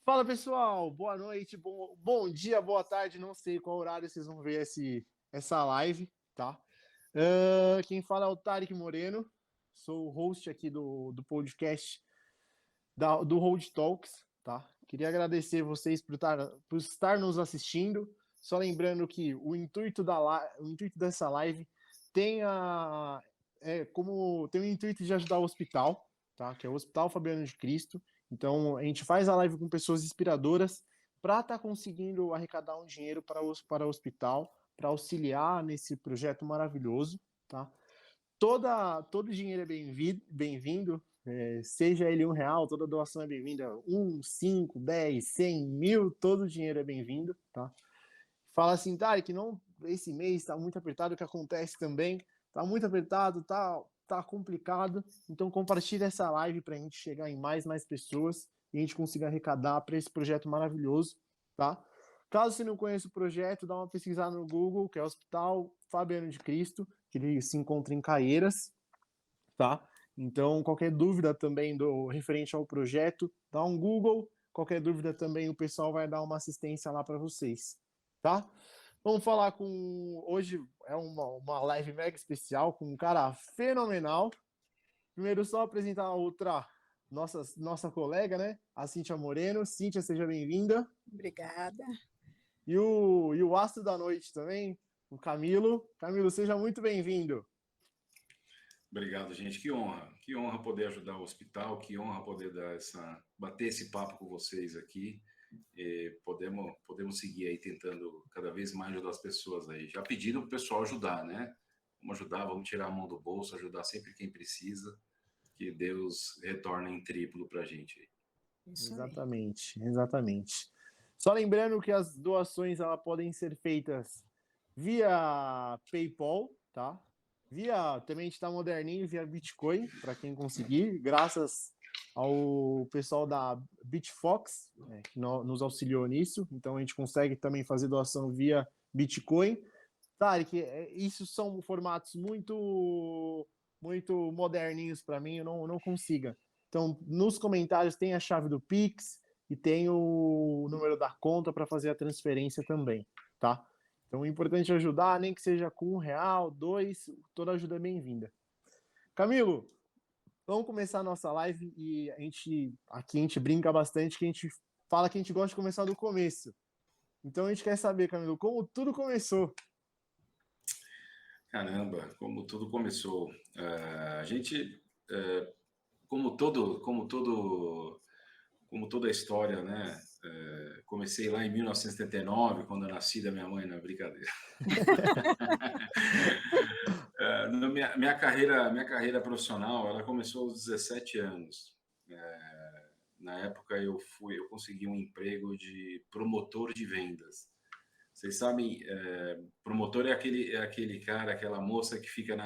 Fala pessoal, boa noite, bom dia, boa tarde, não sei qual horário vocês vão ver essa live, tá? Quem fala é o Tarek Moreno, sou o host aqui do podcast do Road Talks, tá? Queria agradecer vocês por estar nos assistindo, só lembrando que o intuito dessa live tem tem o intuito de ajudar o hospital, tá? Que é o Hospital Fabiano de Cristo. Então, a gente faz a live com pessoas inspiradoras para estar conseguindo arrecadar um dinheiro para o hospital, para auxiliar nesse projeto maravilhoso, tá? Todo dinheiro é bem-vindo, seja ele R$ 1, toda doação é bem-vinda, 1, 5, 10, 100, 1.000, todo dinheiro é bem-vindo, tá? Fala assim, que não, esse mês está muito apertado, o que acontece também, está muito apertado, tá complicado, então compartilha essa live para a gente chegar em mais pessoas e a gente consiga arrecadar para esse projeto maravilhoso, tá? Caso você não conheça o projeto, dá uma pesquisada no Google, que é o Hospital Fabiano de Cristo, que ele se encontra em Caieiras, tá? Então, qualquer dúvida também do referente ao projeto, dá um Google, qualquer dúvida também o pessoal vai dar uma assistência lá para vocês, tá? Vamos falar com... Hoje é uma live mega especial com um cara fenomenal. Primeiro, só apresentar a outra, nossa colega, né? A Cíntia Moreno. Cíntia, seja bem-vinda. Obrigada. E o astro da noite também, o Camilo. Camilo, seja muito bem-vindo. Obrigado, gente. Que honra poder ajudar o hospital, que honra poder bater esse papo com vocês aqui. Podemos seguir aí tentando cada vez mais ajudar as pessoas aí. Já pediram para o pessoal ajudar, né? Vamos ajudar, vamos tirar a mão do bolso, ajudar sempre quem precisa, que Deus retorne em triplo para a gente aí. Exatamente. Só lembrando que as doações podem ser feitas via PayPal, tá? Também a gente tá moderninho, via Bitcoin, para quem conseguir, graças ao pessoal da BitFox, que nos auxiliou nisso. Então a gente consegue também fazer doação via Bitcoin. Tarek, isso são formatos muito moderninhos para mim, eu não consigo. Então, nos comentários tem a chave do Pix e tem o número da conta para fazer a transferência também, tá? Então, é importante ajudar, nem que seja com R$ 1, 2, toda ajuda é bem-vinda. Camilo, vamos começar a nossa live e aqui a gente brinca bastante, que a gente fala que a gente gosta de começar do começo. Então, a gente quer saber, Camilo, como tudo começou. Caramba, como tudo começou. A gente, como toda a história, né? Comecei lá em 1979, quando eu nasci da minha mãe, na brincadeira. Minha carreira profissional, ela começou aos 17 anos. Na época eu consegui um emprego de promotor de vendas. Vocês sabem, promotor é aquele cara, aquela moça que fica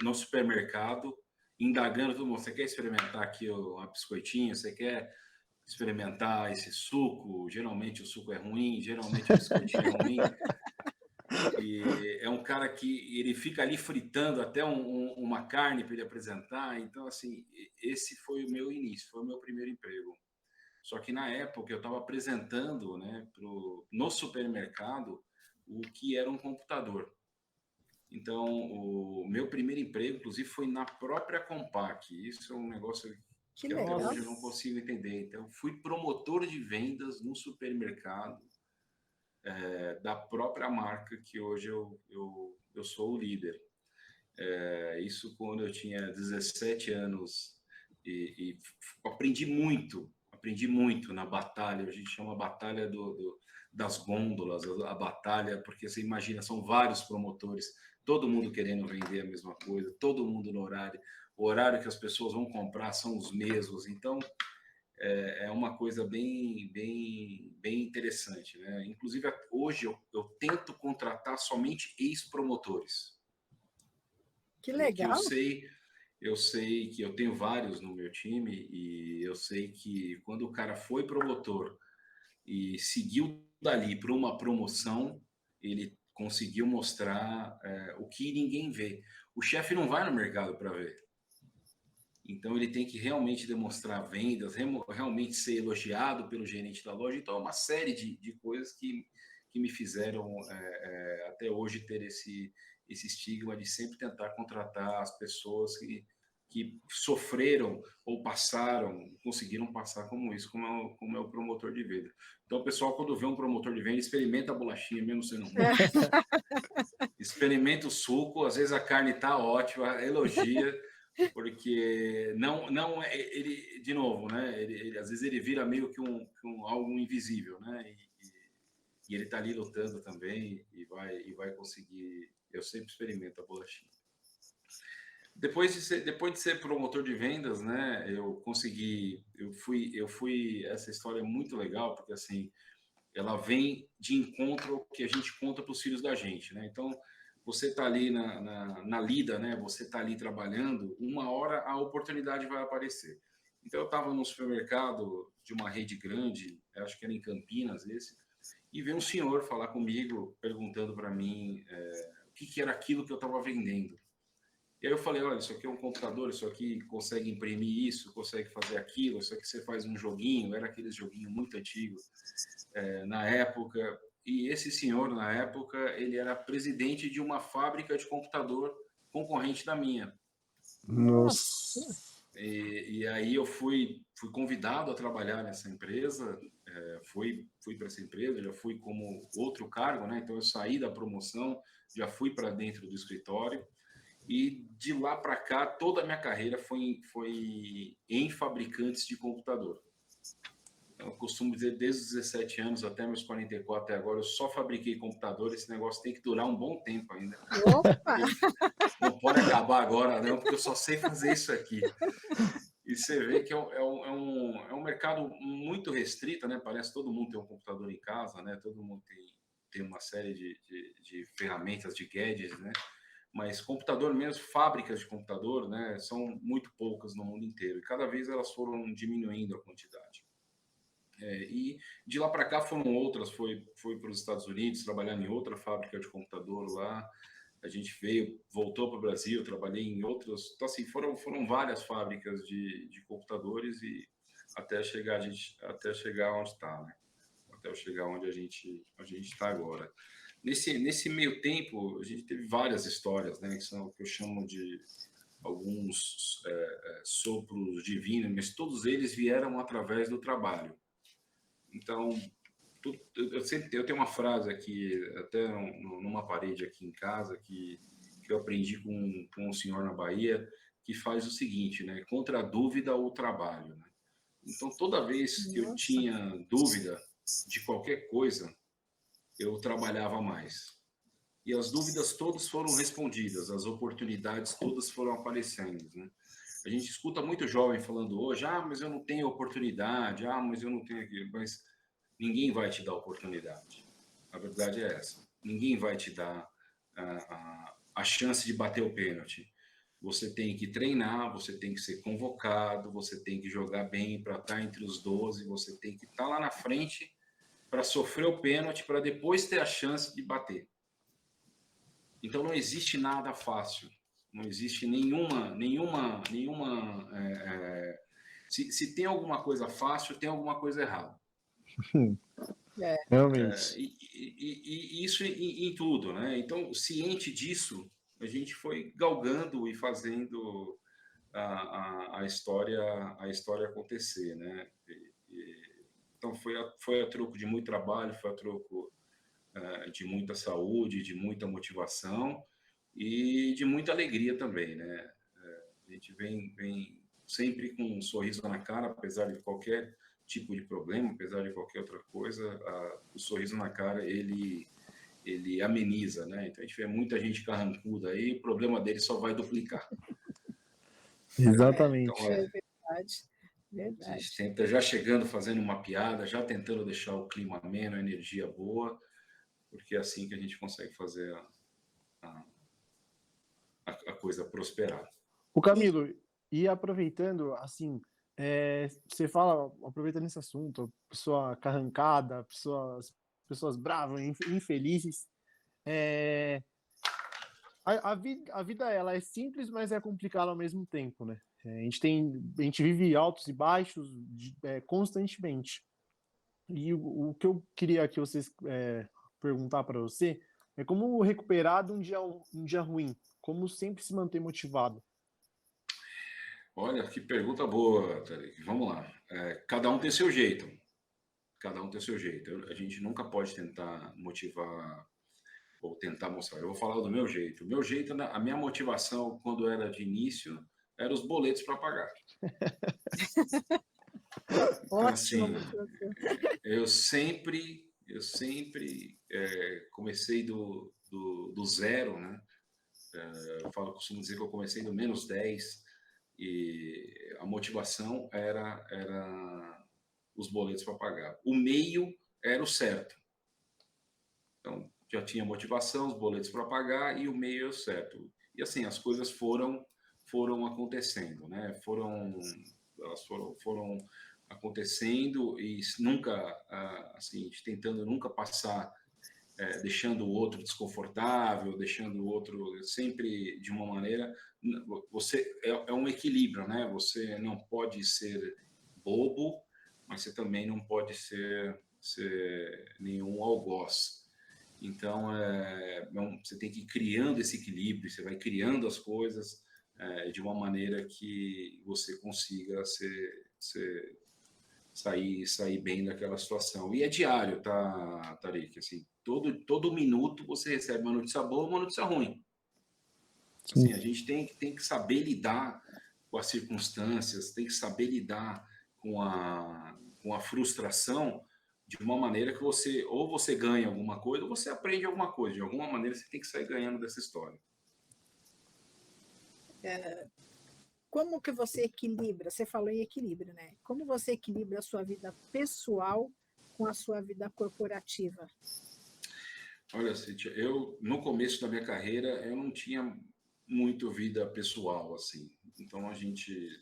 no supermercado indagando todo mundo. Você quer experimentar aqui uma biscoitinha? Você quer experimentar esse suco? Geralmente o suco é ruim, geralmente o biscoitinho é ruim. E é um cara que ele fica ali fritando até uma carne para ele apresentar. Então, assim, esse foi o meu início, foi o meu primeiro emprego. Só que na época eu estava apresentando, né, no supermercado o que era um computador. Então, o meu primeiro emprego, inclusive, foi na própria Compaq. Isso é um negócio que até hoje eu não consigo entender. Então, fui promotor de vendas no supermercado da própria marca que hoje eu sou o líder. Isso quando eu tinha 17 anos e aprendi muito na batalha. A gente chama a batalha das gôndolas, a batalha, porque você imagina, são vários promotores, todo mundo querendo vender a mesma coisa, todo mundo no horário. O horário que as pessoas vão comprar são os mesmos. Então, é uma coisa bem interessante, né? Inclusive, hoje eu tento contratar somente ex-promotores. Que legal! Eu sei que eu tenho vários no meu time e eu sei que quando o cara foi promotor e seguiu dali para uma promoção, ele conseguiu mostrar o que ninguém vê. O chefe não vai no mercado para ver. Então, ele tem que realmente demonstrar vendas, realmente ser elogiado pelo gerente da loja. Então, é uma série de coisas que me fizeram até hoje ter esse estigma de sempre tentar contratar as pessoas que sofreram ou passaram, conseguiram passar como isso, como é o promotor de venda. Então, o pessoal, quando vê um promotor de venda, experimenta a bolachinha, mesmo sendo ruim. Experimenta o suco, às vezes a carne está ótima, elogia, porque não ele, de novo, né? Às vezes ele vira meio que algo invisível, né? E ele está ali lutando também e vai conseguir. Eu sempre experimento a bolachinha. Depois de ser promotor de vendas, né? Eu fui. Essa história é muito legal porque assim, ela vem de encontro ao que a gente conta para os filhos da gente, né? Então, você está ali na lida, né? Você está ali trabalhando, uma hora a oportunidade vai aparecer. Então, eu estava num supermercado de uma rede grande, acho que era em Campinas esse, e veio um senhor falar comigo, perguntando para mim o que era aquilo que eu estava vendendo. E aí eu falei, olha, isso aqui é um computador, isso aqui consegue imprimir isso, consegue fazer aquilo, isso aqui você faz um joguinho, era aquele joguinho muito antigo na época. E esse senhor, na época, ele era presidente de uma fábrica de computador concorrente da minha. Nossa. E aí eu fui convidado a trabalhar nessa empresa, fui para essa empresa, já fui como outro cargo, né? Então eu saí da promoção, já fui para dentro do escritório e de lá para cá toda a minha carreira foi em fabricantes de computador. Eu costumo dizer, desde os 17 anos até meus 44 até agora, eu só fabriquei computador. Esse negócio tem que durar um bom tempo ainda. Opa! Não pode acabar agora, não, porque eu só sei fazer isso aqui. E você vê que é um mercado muito restrito, né? Parece que todo mundo tem um computador em casa, né? Todo mundo tem uma série de ferramentas, de gadgets, né? Mas computador mesmo, fábricas de computador, né? São muito poucas no mundo inteiro. E cada vez elas foram diminuindo a quantidade. E de lá para cá foram outras, foi para os Estados Unidos, trabalhando em outra fábrica de computador lá. A gente voltou para o Brasil, trabalhei em outras. Então, assim, foram várias fábricas de computadores e até chegar onde está, né? Até chegar onde a gente está agora. Nesse meio tempo, a gente teve várias histórias, né? Que são o que eu chamo de alguns sopros divinos, mas todos eles vieram através do trabalho. Então, eu tenho uma frase aqui, até numa parede aqui em casa, que eu aprendi com um senhor na Bahia, que faz o seguinte, né? Contra a dúvida, o trabalho. Né? Então, toda vez que eu tinha dúvida de qualquer coisa, eu trabalhava mais. E as dúvidas todas foram respondidas, as oportunidades todas foram aparecendo. Né? A gente escuta muito jovem falando hoje, mas eu não tenho oportunidade, mas eu não tenho aquilo. Mas ninguém vai te dar oportunidade. A verdade é essa. Ninguém vai te dar a chance de bater o pênalti. Você tem que treinar, você tem que ser convocado, você tem que jogar bem para estar entre os 12, você tem que estar lá na frente para sofrer o pênalti, para depois ter a chance de bater. Então não existe nada fácil. Não existe nenhuma. Se tem alguma coisa fácil, tem alguma coisa errada. Realmente. E isso em tudo, né? Então, ciente disso, a gente foi galgando e fazendo a história acontecer, né? Então, foi a troco de muito trabalho, foi a troco de muita saúde, de muita motivação e de muita alegria também, né? A gente vem sempre com um sorriso na cara, apesar de qualquer tipo de problema, apesar de qualquer outra coisa, o sorriso na cara, ele ameniza, né? Então, a gente vê muita gente carrancuda aí, o problema dele só vai duplicar. Exatamente. Então, É verdade. A gente tenta já chegando, fazendo uma piada, já tentando deixar o clima ameno, a energia boa, porque é assim que a gente consegue fazer a coisa prosperar. O Camilo, e aproveitando, assim, você fala, aproveitando esse assunto, pessoa carrancada, pessoas bravas, infelizes, a vida ela é simples, mas é complicada ao mesmo tempo, né? A gente vive altos e baixos constantemente. E o que eu queria que vocês perguntar para você é como recuperar de um dia ruim, como sempre se manter motivado. Olha, que pergunta boa, Tarek. Vamos lá. Cada um tem seu jeito. Cada um tem seu jeito. A gente nunca pode tentar motivar ou tentar mostrar. Eu vou falar do meu jeito. O meu jeito, a minha motivação quando era de início, eram os boletos para pagar. Ótima Assim, motivação. eu sempre comecei do zero, né? Costumo dizer que eu comecei do -10 e a motivação era os boletos para pagar. O meio era o certo. Então, já tinha motivação, os boletos para pagar e o meio era o certo. E assim, as coisas foram acontecendo, né? Elas foram acontecendo e nunca, assim, tentando nunca passar, deixando o outro desconfortável, deixando o outro sempre de uma maneira. Você é um equilíbrio, né? Você não pode ser bobo, mas você também não pode ser nenhum algoz. Então, você tem que ir criando esse equilíbrio, você vai criando as coisas de uma maneira que você consiga sair bem daquela situação. E é diário, tá, Tarik? Assim, todo minuto você recebe uma notícia boa ou uma notícia ruim. Assim, a gente tem que saber lidar com as circunstâncias, tem que saber lidar com a frustração de uma maneira que você ganha alguma coisa ou você aprende alguma coisa. De alguma maneira você tem que sair ganhando dessa história. Como que você equilibra? Você falou em equilíbrio, né? Como você equilibra a sua vida pessoal com a sua vida corporativa? Olha, Cíntia, no começo da minha carreira, eu não tinha muito vida pessoal, assim. Então,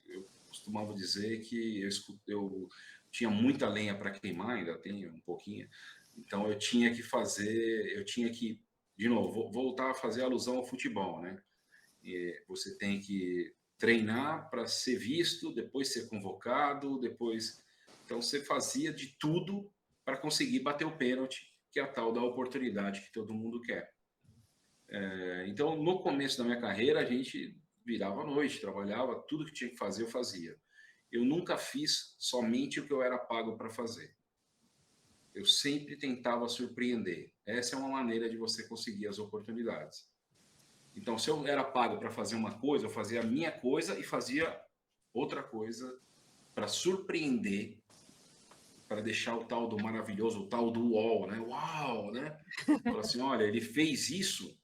eu costumava dizer que eu tinha muita lenha para queimar, ainda tenho um pouquinho. Então, eu tinha que, de novo, voltar a fazer alusão ao futebol, né? Você tem que treinar para ser visto, depois ser convocado, depois... Então, você fazia de tudo para conseguir bater o pênalti, que é a tal da oportunidade que todo mundo quer. Então, no começo da minha carreira, a gente virava à noite, trabalhava, tudo que tinha que fazer, eu fazia. Eu nunca fiz somente o que eu era pago para fazer. Eu sempre tentava surpreender. Essa é uma maneira de você conseguir as oportunidades. Então, se eu era pago para fazer uma coisa, eu fazia a minha coisa e fazia outra coisa para surpreender, para deixar o tal do maravilhoso, o tal do uau, né? Uau, né? Fala assim, olha, ele fez isso,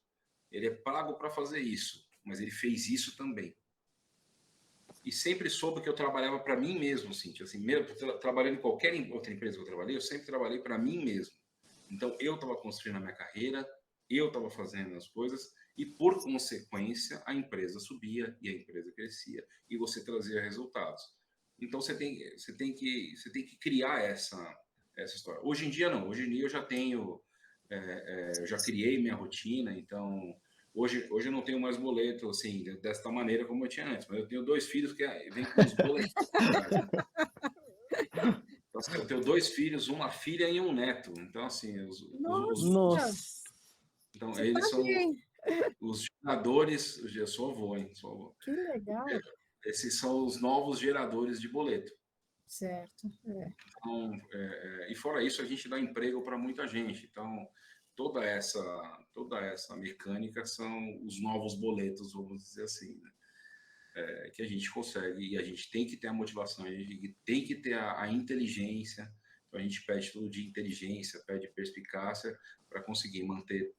ele é pago para fazer isso, mas ele fez isso também. E sempre soube que eu trabalhava para mim mesmo, Cíntia. Assim, mesmo trabalhando em qualquer outra empresa que eu trabalhei, eu sempre trabalhei para mim mesmo. Então, eu estava construindo a minha carreira, eu estava fazendo as coisas e, por consequência, a empresa subia e a empresa crescia e você trazia resultados. Então, você tem que criar essa história. Hoje em dia, não. Hoje em dia, eu já tenho... eu já criei minha rotina, então... Hoje eu não tenho mais boleto, assim, desta maneira como eu tinha antes, mas eu tenho 2 filhos que vêm com os boletos. Então, assim, eu tenho 2 filhos, uma filha e um neto. Então, assim, Nossa! então Você eles tá são bem. os geradores. Eu sou avô, hein? Sou avô. Que legal. Esses são os novos geradores de boleto. Certo. Então, e fora isso, a gente dá emprego para muita gente. Então, toda essa mecânica são os novos boletos, vamos dizer assim, né? Que a gente consegue, e a gente tem que ter a motivação, a gente tem que ter a inteligência. Então, a gente pede tudo de inteligência, pede perspicácia para conseguir manter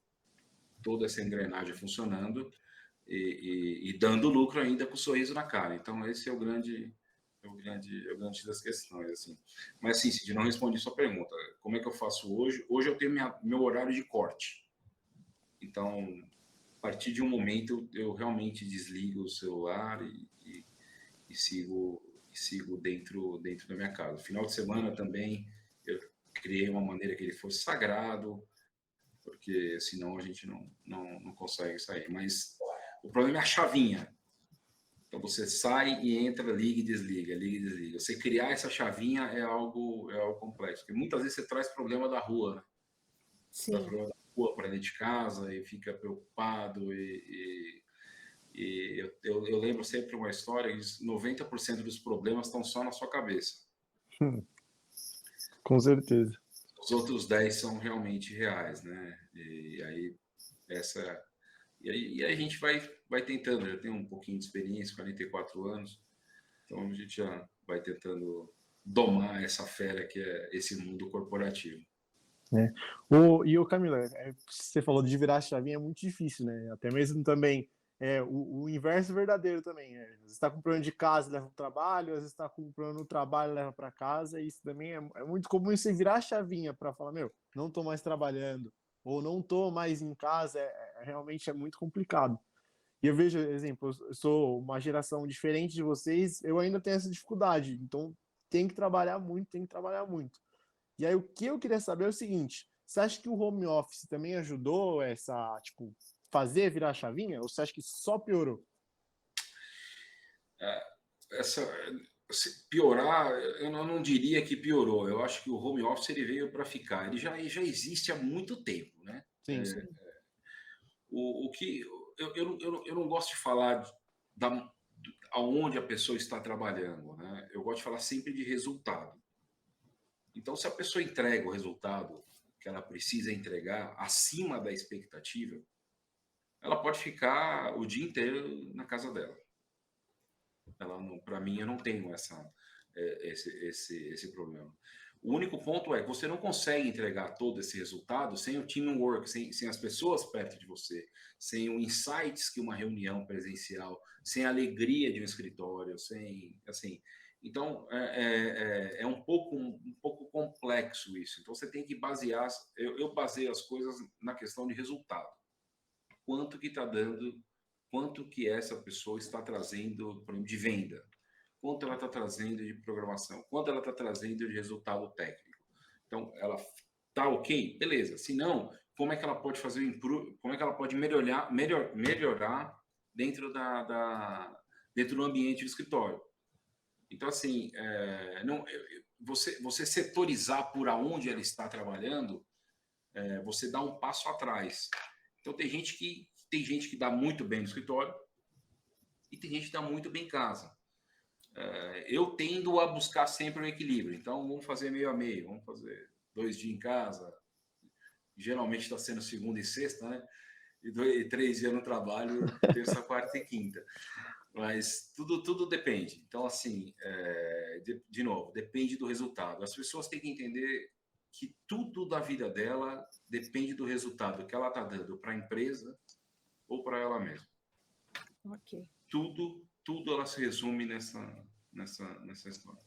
toda essa engrenagem funcionando e dando lucro ainda com o sorriso na cara. Então, esse é o grande das questões, assim. Mas, assim, Cid, não respondi sua pergunta. Como é que eu faço hoje? Hoje eu tenho meu horário de corte. Então, a partir de um momento, eu realmente desligo o celular e sigo dentro da minha casa. Final de semana também, eu criei uma maneira que ele fosse sagrado, porque senão a gente não consegue sair. Mas o problema é a chavinha. Então, você sai e entra, liga e desliga, liga e desliga. Você criar essa chavinha é algo complexo. Porque muitas vezes você traz problema da rua, né? Traz Sim. problema da rua para dentro de casa e fica preocupado. Eu lembro sempre uma história que 90% dos problemas estão só na sua cabeça. Com certeza. Os outros 10 são realmente reais, né? E aí a gente vai tentando, já tem um pouquinho de experiência, 44 anos, então a gente já vai tentando domar essa fera que é esse mundo corporativo. E o Camila, você falou de virar a chavinha, é muito difícil, né? Até mesmo também o inverso verdadeiro também. Às vezes está com problema de casa, leva para o trabalho, às vezes está com problema no trabalho, leva para casa. E isso também é muito comum você virar a chavinha para falar, meu, não estou mais trabalhando, ou não estou mais em casa, realmente é muito complicado. E eu vejo, exemplo, eu sou uma geração diferente de vocês, eu ainda tenho essa dificuldade, então tem que trabalhar muito, tem que trabalhar muito. E aí o que eu queria saber é o seguinte, você acha que o home office também ajudou essa, tipo, fazer virar a chavinha? Ou você acha que só piorou? Piorar, eu não diria que piorou. Eu acho que o home office ele veio para ficar. Ele já existe há muito tempo, né? Sim, sim. O que eu não gosto de falar aonde a pessoa está trabalhando, né? Eu gosto de falar sempre de resultado. Então, se a pessoa entrega o resultado que ela precisa entregar acima da expectativa, ela pode ficar o dia inteiro na casa dela. Para mim, eu não tenho esse problema. O único ponto é que você não consegue entregar todo esse resultado sem o teamwork, sem as pessoas perto de você, sem o insights que uma reunião presencial, sem a alegria de um escritório, sem assim. Então é um pouco complexo isso. Então você tem que basear. Eu baseio as coisas na questão de resultado. Quanto que está dando? Quanto que essa pessoa está trazendo de venda? Quanto ela está trazendo de programação? Quanto ela está trazendo de resultado técnico? Então, ela está ok? Beleza. Se não, como é que ela pode fazer como é que ela pode melhorar dentro dentro do ambiente do escritório? Então, assim, você setorizar por aonde ela está trabalhando, você dá um passo atrás. Então, tem gente que dá muito bem no escritório e tem gente que dá muito bem em casa. Eu tendo a buscar sempre um equilíbrio. Então, vamos fazer meio a meio. Vamos fazer 2 dias em casa. Geralmente está sendo segunda e sexta, né? E 3 dias no trabalho, terça, quarta e quinta. Mas tudo depende. Então, assim, de novo, depende do resultado. As pessoas têm que entender que tudo da vida dela depende do resultado que ela está dando para a empresa ou para ela mesma. Ok. Tudo ela se resume nessa história.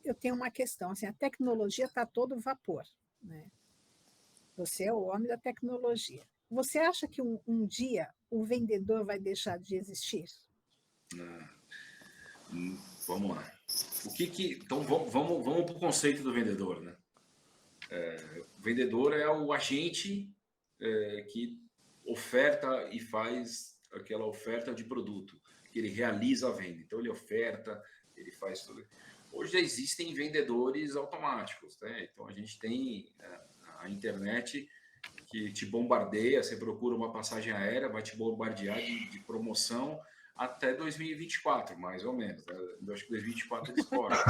Eu tenho uma questão, assim, a tecnologia está todo vapor, né? Você é o homem da tecnologia. Você acha que um dia o vendedor vai deixar de existir? Vamos lá. Então vamos para o conceito do vendedor, né? O vendedor é o agente que oferta e faz aquela oferta de produto, que ele realiza a venda. Então ele oferta, ele faz tudo. Hoje já existem vendedores automáticos, né? Então a gente tem a internet que te bombardeia, você procura uma passagem aérea, vai te bombardear de promoção até 2024, mais ou menos. Né? Eu acho que 2024 eles cortam.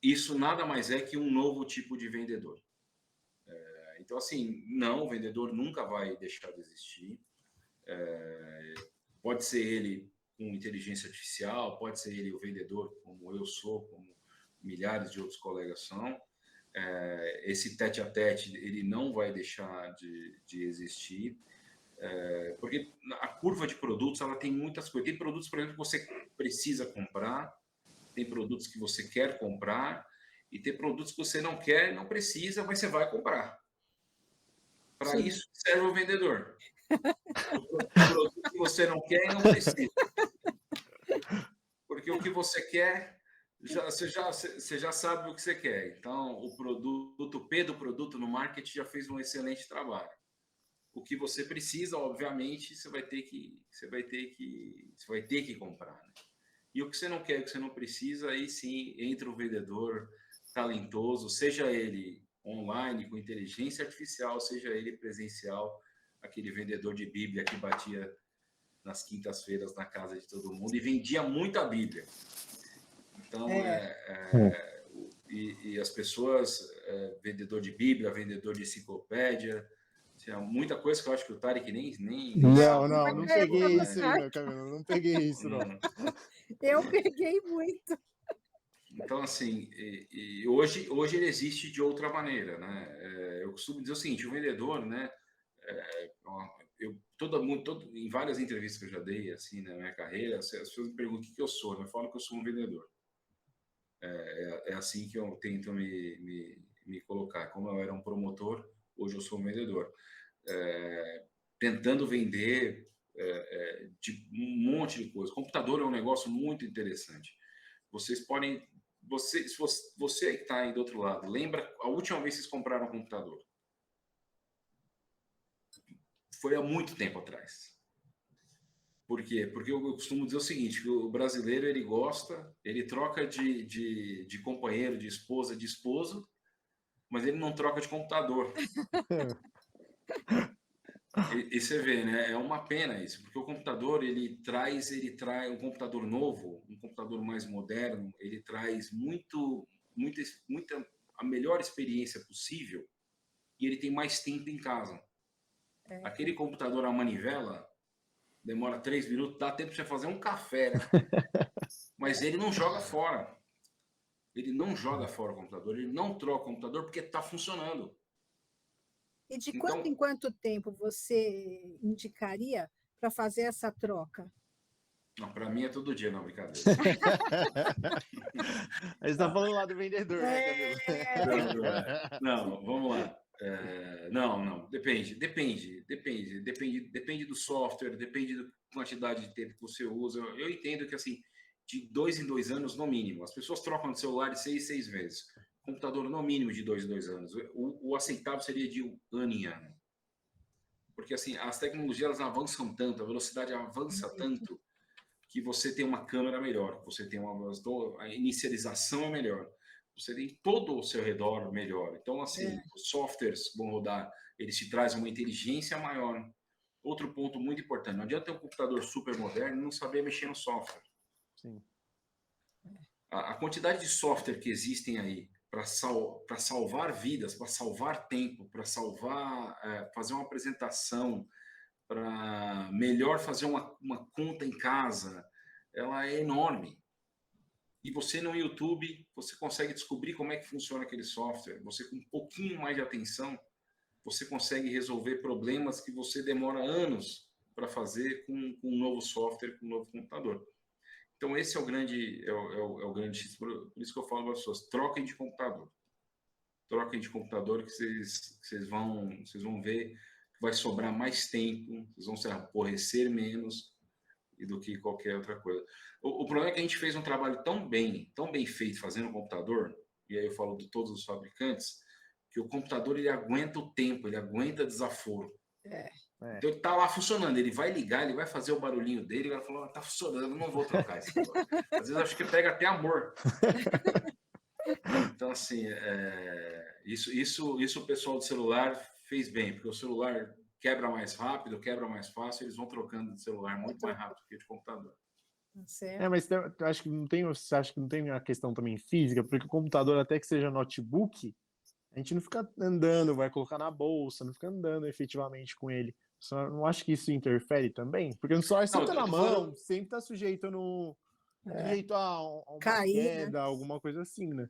Isso nada mais é que um novo tipo de vendedor. Então, assim, não, o vendedor nunca vai deixar de existir. Pode ser ele com inteligência artificial, pode ser ele o vendedor como eu sou, como milhares de outros colegas são. Esse tete-a-tete, ele não vai deixar de existir. Porque a curva de produtos, ela tem muitas coisas. Tem produtos, por exemplo, que você precisa comprar, tem produtos que você quer comprar, e tem produtos que você não quer, não precisa, mas você vai comprar. Para isso serve o vendedor. O produto que você não quer e não precisa. Porque o que você quer, você já sabe o que você quer. Então, o P do produto no marketing já fez um excelente trabalho. O que você precisa, obviamente, você vai ter que comprar, né? E o que você não quer, o que você não precisa, aí sim entra o vendedor talentoso, seja ele online, com inteligência artificial, seja ele presencial, aquele vendedor de Bíblia que batia nas quintas-feiras na casa de todo mundo e vendia muita Bíblia. Então, e as pessoas, vendedor de Bíblia, vendedor de enciclopédia, tinha muita coisa que eu acho que o Tarek nem Não peguei né? isso aí, não, Camilo, não peguei isso, não. Eu peguei muito. Então, assim, e hoje ele existe de outra maneira, né? Eu costumo dizer o seguinte, o vendedor, né? Em várias entrevistas que eu já dei, assim, na minha carreira, as pessoas me perguntam o que eu sou, né? Eu falo que eu sou um vendedor. É assim que eu tento me colocar. Como eu era um promotor, hoje eu sou um vendedor. Tentando vender de um monte de coisa. Computador é um negócio muito interessante. Vocês podem... se você que está aí do outro lado, lembra a última vez que vocês compraram um computador? Foi há muito tempo atrás. Por quê? Porque eu costumo dizer o seguinte, que o brasileiro, ele gosta, ele troca de companheiro, de esposa, de esposo, mas ele não troca de computador. E você vê, né? É uma pena isso, porque o computador, ele traz um computador novo, um computador mais moderno, ele traz muita a melhor experiência possível e ele tem mais tempo em casa. Aquele computador à manivela demora 3 minutos, dá tempo de você fazer um café, né? Mas ele não joga fora. Ele não joga fora o computador, ele não troca o computador porque está funcionando. E de quanto em quanto tempo você indicaria para fazer essa troca? Não, para mim é todo dia, não, brincadeira. A gente tá falando lá do vendedor, né, Camilo? Não, vamos lá. Não, depende do software, depende da quantidade de tempo que você usa. Eu entendo que, assim, de 2 em 2 anos, no mínimo. As pessoas trocam de celular de 6 em 6 vezes. Computador, no mínimo, de 2 em 2 anos. O aceitável seria de ano em ano. Porque, assim, as tecnologias elas avançam tanto, a velocidade avança tanto, que você tem uma câmera melhor, você tem a inicialização é melhor, você tem todo ao seu redor melhor. Então, assim, os softwares vão rodar, eles te trazem uma inteligência maior. Outro ponto muito importante, não adianta ter um computador super moderno e não saber mexer no software. Sim. A quantidade de software que existem aí para salvar vidas, para salvar tempo, para fazer uma apresentação, para melhor fazer uma conta em casa, ela é enorme. E você no YouTube, você consegue descobrir como é que funciona aquele software. Você com um pouquinho mais de atenção, você consegue resolver problemas que você demora anos para fazer com um novo software, com um novo computador. Então esse é o grande, o grande, por isso que eu falo para as pessoas, troquem de computador. Troquem de computador que vocês vão ver que vai sobrar mais tempo, vocês vão se aborrecer menos do que qualquer outra coisa. O problema é que a gente fez um trabalho tão bem feito fazendo o computador, e aí eu falo de todos os fabricantes, que o computador ele aguenta o tempo, ele aguenta desaforo. Então ele está lá funcionando, ele vai ligar, ele vai fazer o barulhinho dele, ele vai falar, está funcionando, não vou trocar esse negócio. Às vezes acho que pega até amor. Então, assim, isso o pessoal do celular fez bem, porque o celular quebra mais rápido, quebra mais fácil, eles vão trocando de celular muito mais rápido que de computador. Mas eu acho que você acha que não tem a questão também física, porque o computador, até que seja notebook, a gente não fica andando, vai colocar na bolsa, não fica andando efetivamente com ele. Só não acho que isso interfere também? Porque o celular sempre tá na mão, sempre tá sujeito a uma queda, alguma coisa assim, né?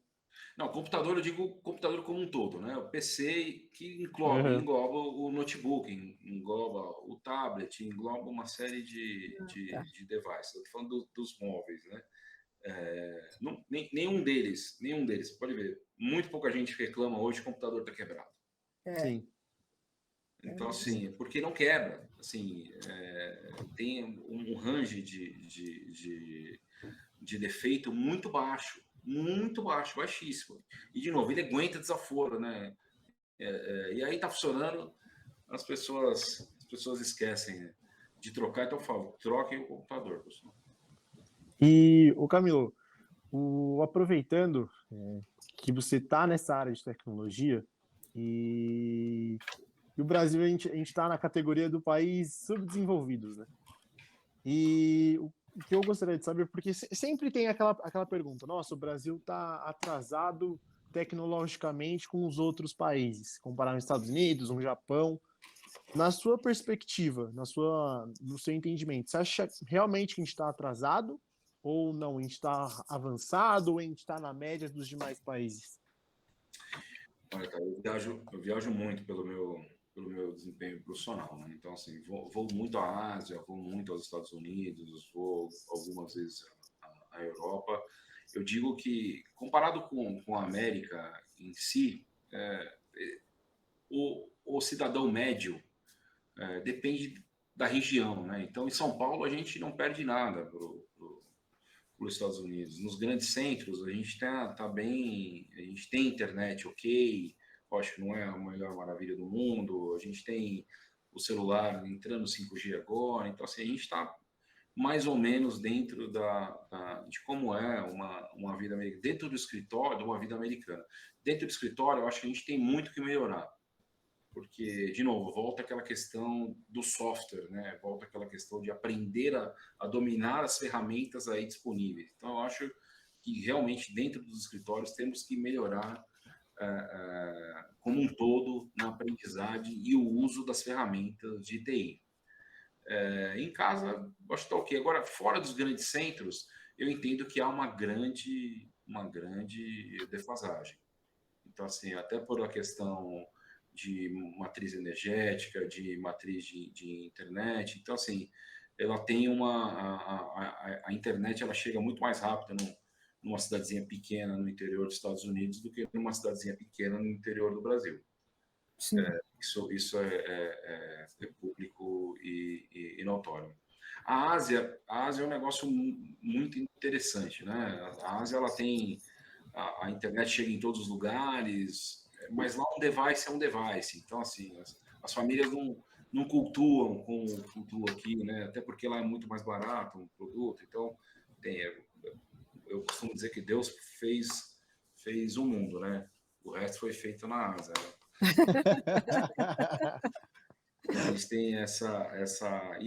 Não, computador, eu digo computador como um todo, né? O PC que engloba o notebook, engloba o tablet, engloba uma série de devices. Eu tô falando dos móveis, né? Nenhum deles, pode ver, muito pouca gente reclama hoje que o computador está quebrado. Sim. Então, assim, porque não quebra. Assim, tem um range de defeito muito baixo, baixíssimo. E, de novo, ele aguenta desaforo, né? E aí tá funcionando, as pessoas esquecem, né, de trocar. Então eu falo, troquem o computador, pessoal. E, o Camilo, aproveitando que você está nessa área de tecnologia e o Brasil, a gente está na categoria do país subdesenvolvidos, né? E o que eu gostaria de saber, porque sempre tem aquela pergunta, nossa, o Brasil está atrasado tecnologicamente com os outros países, comparar os Estados Unidos, o Japão. Na sua perspectiva, no seu entendimento, você acha realmente que a gente está atrasado ou não? A gente está avançado ou a gente está na média dos demais países? Olha, cara, eu viajo muito pelo meu desempenho profissional, né? Então, assim, vou muito à Ásia, vou muito aos Estados Unidos, vou algumas vezes à Europa. Eu digo que, comparado com a América em si, o cidadão médio depende da região, né? Então, em São Paulo, a gente não perde nada para os Estados Unidos. Nos grandes centros, a gente tá bem, a gente tem internet ok, eu acho que não é a melhor maravilha do mundo, a gente tem o celular entrando 5G agora, então assim, a gente está mais ou menos dentro de como é uma vida americana, dentro do escritório, de uma vida americana. Dentro do escritório, eu acho que a gente tem muito que melhorar, porque, de novo, volta aquela questão do software, né? Volta aquela questão de aprender a dominar as ferramentas aí disponíveis. Então, eu acho que realmente dentro dos escritórios temos que melhorar como um todo na aprendizagem e o uso das ferramentas de TI. Em casa, acho que está ok. Agora, fora dos grandes centros, eu entendo que há uma grande defasagem. Então, assim, até por a questão de matriz energética, de matriz de internet. Então, assim, ela tem a internet ela chega muito mais rápida numa cidadezinha pequena no interior dos Estados Unidos do que numa cidadezinha pequena no interior do Brasil. Sim. Isso é público e notório. A Ásia é um negócio muito interessante, né? A Ásia ela tem a internet chega em todos os lugares, mas lá um device é um device. Então, assim, as famílias não cultuam como cultua aqui, né? Até porque lá é muito mais barato um produto. Então, eu costumo dizer que Deus fez o mundo, né? O resto foi feito na Ásia. Eles têm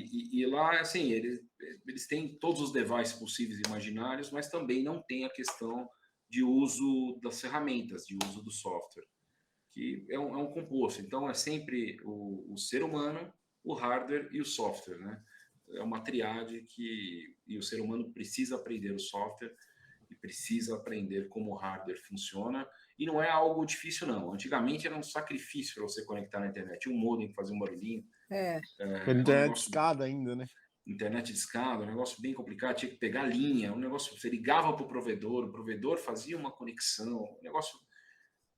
e lá, assim, eles têm todos os devices possíveis e imaginários, mas também não tem a questão de uso das ferramentas, de uso do software, que é um composto. Então, é sempre o ser humano, o hardware e o software, né? É uma triade e o ser humano precisa aprender o software e precisa aprender como o hardware funciona. E não é algo difícil, não. Antigamente era um sacrifício para você conectar na internet. Um modem que fazia um barulhinho. Ele é discada ainda, né? Internet de escada, um negócio bem complicado, tinha que pegar linha, um negócio, você ligava para o provedor fazia uma conexão, um negócio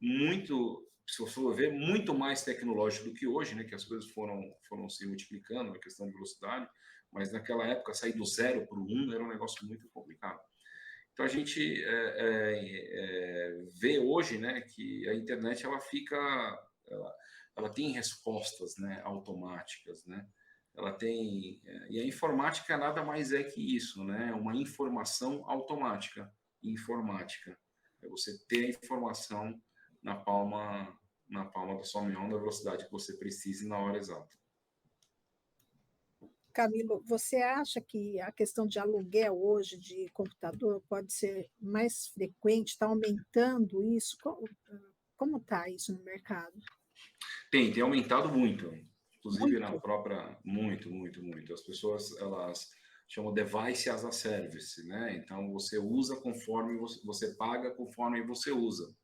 muito, se você for ver, muito mais tecnológico do que hoje, né, que as coisas foram se multiplicando, a questão de velocidade, mas naquela época, sair do 0 para o 1 era um negócio muito complicado. Então, a gente vê hoje, né, que a internet, ela tem respostas, né, automáticas, né? Ela tem e a informática nada mais é que isso, né? Uma informação automática, informática. É você ter a informação na palma da sua mão, da velocidade que você precisa e na hora exata. Camilo, você acha que a questão de aluguel hoje de computador pode ser mais frequente, está aumentando isso? Como está isso no mercado? Tem aumentado muito. Inclusive na Muito? própria, muito. As pessoas, elas chamam device as a service, né? Então, você usa conforme você paga conforme você usa.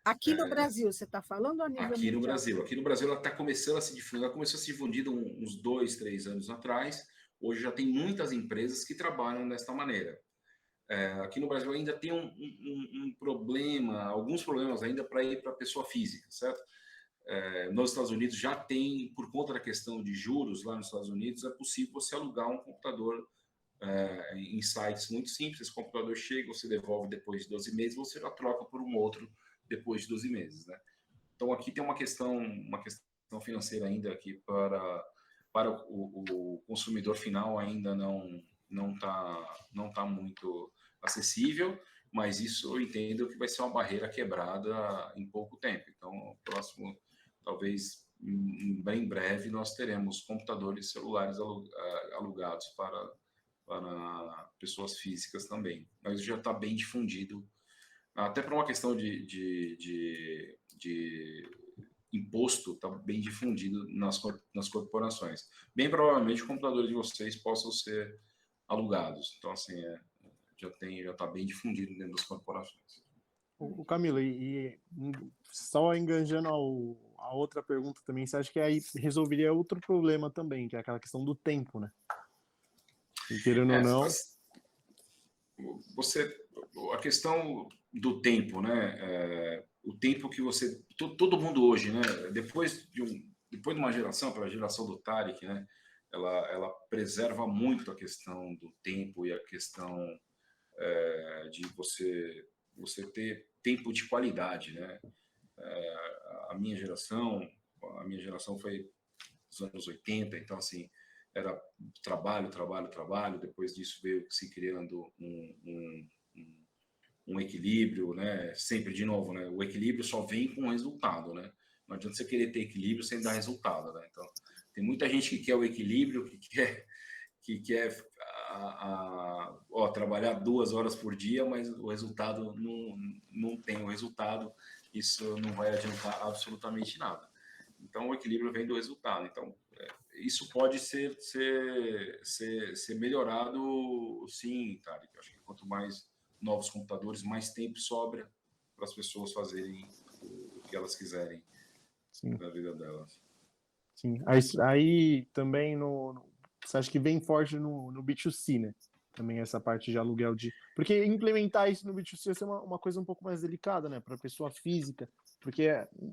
Aqui no Brasil, você está falando a nível Aqui no mundial? Brasil. Aqui no Brasil ela está começando a se difundir. Ela começou a se difundir uns 2, 3 anos atrás. Hoje já tem muitas empresas que trabalham desta maneira. Aqui no Brasil ainda tem um problema, alguns problemas ainda para ir para a pessoa física, certo? Nos Estados Unidos já tem, por conta da questão de juros lá nos Estados Unidos, é possível você alugar um computador em sites muito simples. Esse computador chega, você devolve depois de 12 meses, você já troca por um outro depois de 12 meses, né? Então aqui tem uma questão questão financeira ainda aqui para o consumidor final ainda não tá muito acessível, mas isso eu entendo que vai ser uma barreira quebrada em pouco tempo. Então, próximo, talvez bem breve, nós teremos computadores celulares alugados para pessoas físicas também. Mas já está bem difundido, até por uma questão de imposto, está bem difundido nas corporações. Bem provavelmente o computador de vocês possam ser alugados. Então, assim, já está bem difundido dentro das corporações. O Camilo, só enganjando a outra pergunta também, você acha que aí resolveria outro problema também, que é aquela questão do tempo, né? E querendo ou não... A questão do tempo, né? O tempo que você... Todo mundo hoje, né? Depois de uma geração, pela geração do Tarek, né? Ela preserva muito a questão do tempo e a questão de você ter tempo de qualidade, né? A minha geração foi dos anos 80, então, assim, era trabalho, depois disso veio se criando um equilíbrio, né? Sempre, de novo, né? O equilíbrio só vem com resultado, né? Não adianta você querer ter equilíbrio sem dar resultado, né? Então, tem muita gente que quer o equilíbrio, que quer trabalhar 2 horas por dia, mas o resultado não tem o resultado, isso não vai adiantar absolutamente nada. Então, o equilíbrio vem do resultado. Então, isso pode ser melhorado, sim, Tarek. Eu acho que quanto mais novos computadores, mais tempo sobra para as pessoas fazerem o que elas quiserem na vida delas. Sim. Aí também você acha que vem forte no B2C, né? Também essa parte de aluguel de... Porque implementar isso no B2C vai ser uma coisa um pouco mais delicada, né? Para pessoa física. Porque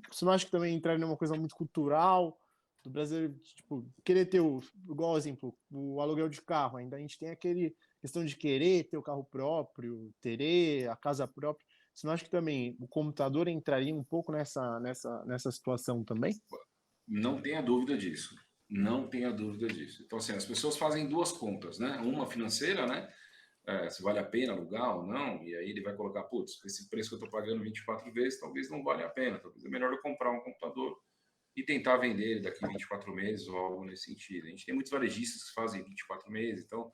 você não acha que também entrar numa coisa muito cultural do brasileiro, tipo, querer ter, igual exemplo, o aluguel de carro. Ainda a gente tem aquele questão de querer ter o carro próprio, ter a casa própria. Você não acha que também o computador entraria um pouco nessa situação também? Não tenha dúvida disso. Não tenha dúvida disso. Então, assim, as pessoas fazem 2 contas, né? Uma financeira, né? Se vale a pena alugar ou não, e aí ele vai colocar, putz, esse preço que eu estou pagando 24 vezes, talvez não valha a pena, talvez é melhor eu comprar um computador e tentar vender ele daqui 24 meses ou algo nesse sentido. A gente tem muitos varejistas que fazem 24 meses, então,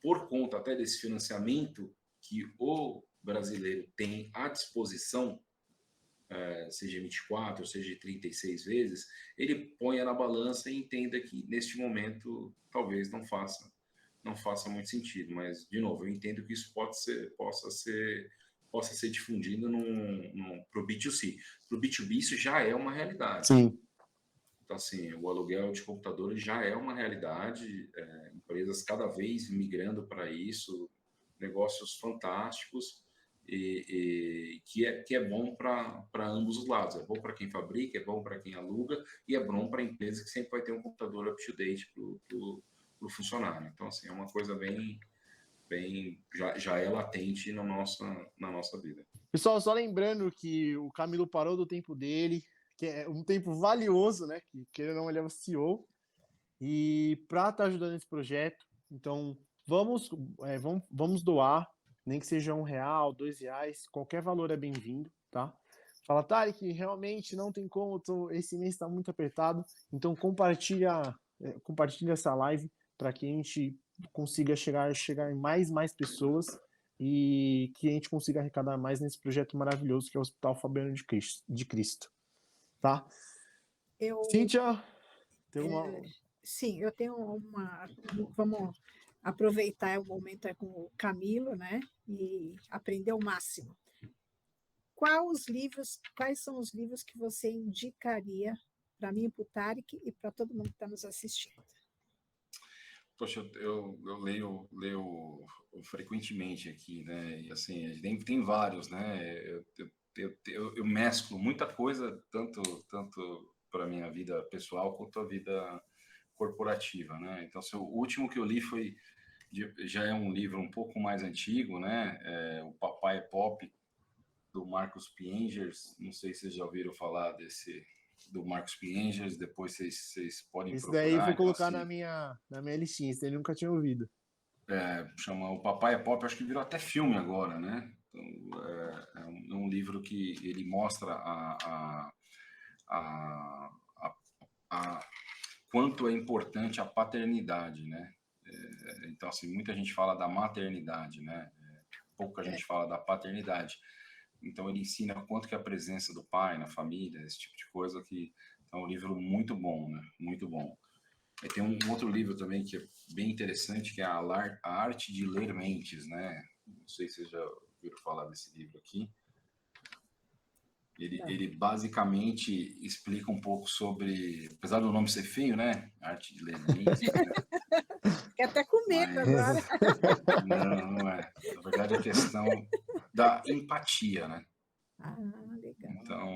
por conta até desse financiamento que o brasileiro tem à disposição, seja 24, seja 36 vezes, ele ponha na balança e entenda que neste momento talvez não faça muito sentido, mas de novo, eu entendo que isso possa ser difundido para o B2C. Para o B2B isso já é uma realidade. Sim. Então, assim, o aluguel de computadores já é uma realidade, empresas cada vez migrando para isso, negócios fantásticos, e que é bom para ambos os lados. É bom para quem fabrica, é bom para quem aluga, e é bom para a empresa que sempre vai ter um computador up-to-date para o funcionário. Então, assim, é uma coisa já é latente na nossa vida. Pessoal, só lembrando que o Camilo parou do tempo dele, que é um tempo valioso, né? Que querendo ou não, ele é o CEO, e para estar ajudando esse projeto, então vamos doar, nem que seja R$1, R$2, qualquer valor é bem-vindo, tá? Fala, Tarek, realmente não tem como, esse mês está muito apertado, então compartilha essa live para que a gente consiga chegar em mais pessoas e que a gente consiga arrecadar mais nesse projeto maravilhoso que é o Hospital Fabiano de Cristo, tá? Cíntia, tem uma... Sim, eu tenho uma... Vamos aproveitar o momento com o Camilo, né? E aprender o máximo. Quais são os livros que você indicaria para mim, para o Tarek e para todo mundo que está nos assistindo? Poxa, eu leio frequentemente aqui, né? E assim, tem vários, né? Eu mesclo muita coisa, tanto para a minha vida pessoal quanto a vida corporativa, né? Então, o último que eu li já é um livro um pouco mais antigo, né? O Papai é Pop, do Marcus Piengers. Não sei se vocês já ouviram falar do Marcos Piengers, depois vocês podem Esse procurar. daí eu vou Então, colocar assim, na minha listinha, esse daí eu nunca tinha ouvido. chama O Papai é Pop, acho que virou até filme agora, né? Então, é um livro que ele mostra a quanto é importante a paternidade, né? Então, assim, muita gente fala da maternidade, né? Pouca gente fala da paternidade. Então, ele ensina quanto que é a presença do pai na família, esse tipo de coisa, que é um livro muito bom, né? Muito bom. E tem um outro livro também que é bem interessante, que é A Arte de Ler Mentes, né? Não sei se vocês já ouviram falar desse livro aqui. Ele basicamente explica um pouco sobre, apesar do nome ser feio, né? Arte de Ler Mentes, né? Fiquei até com medo agora. Não é. Na verdade, a questão da empatia, né? Legal. Então,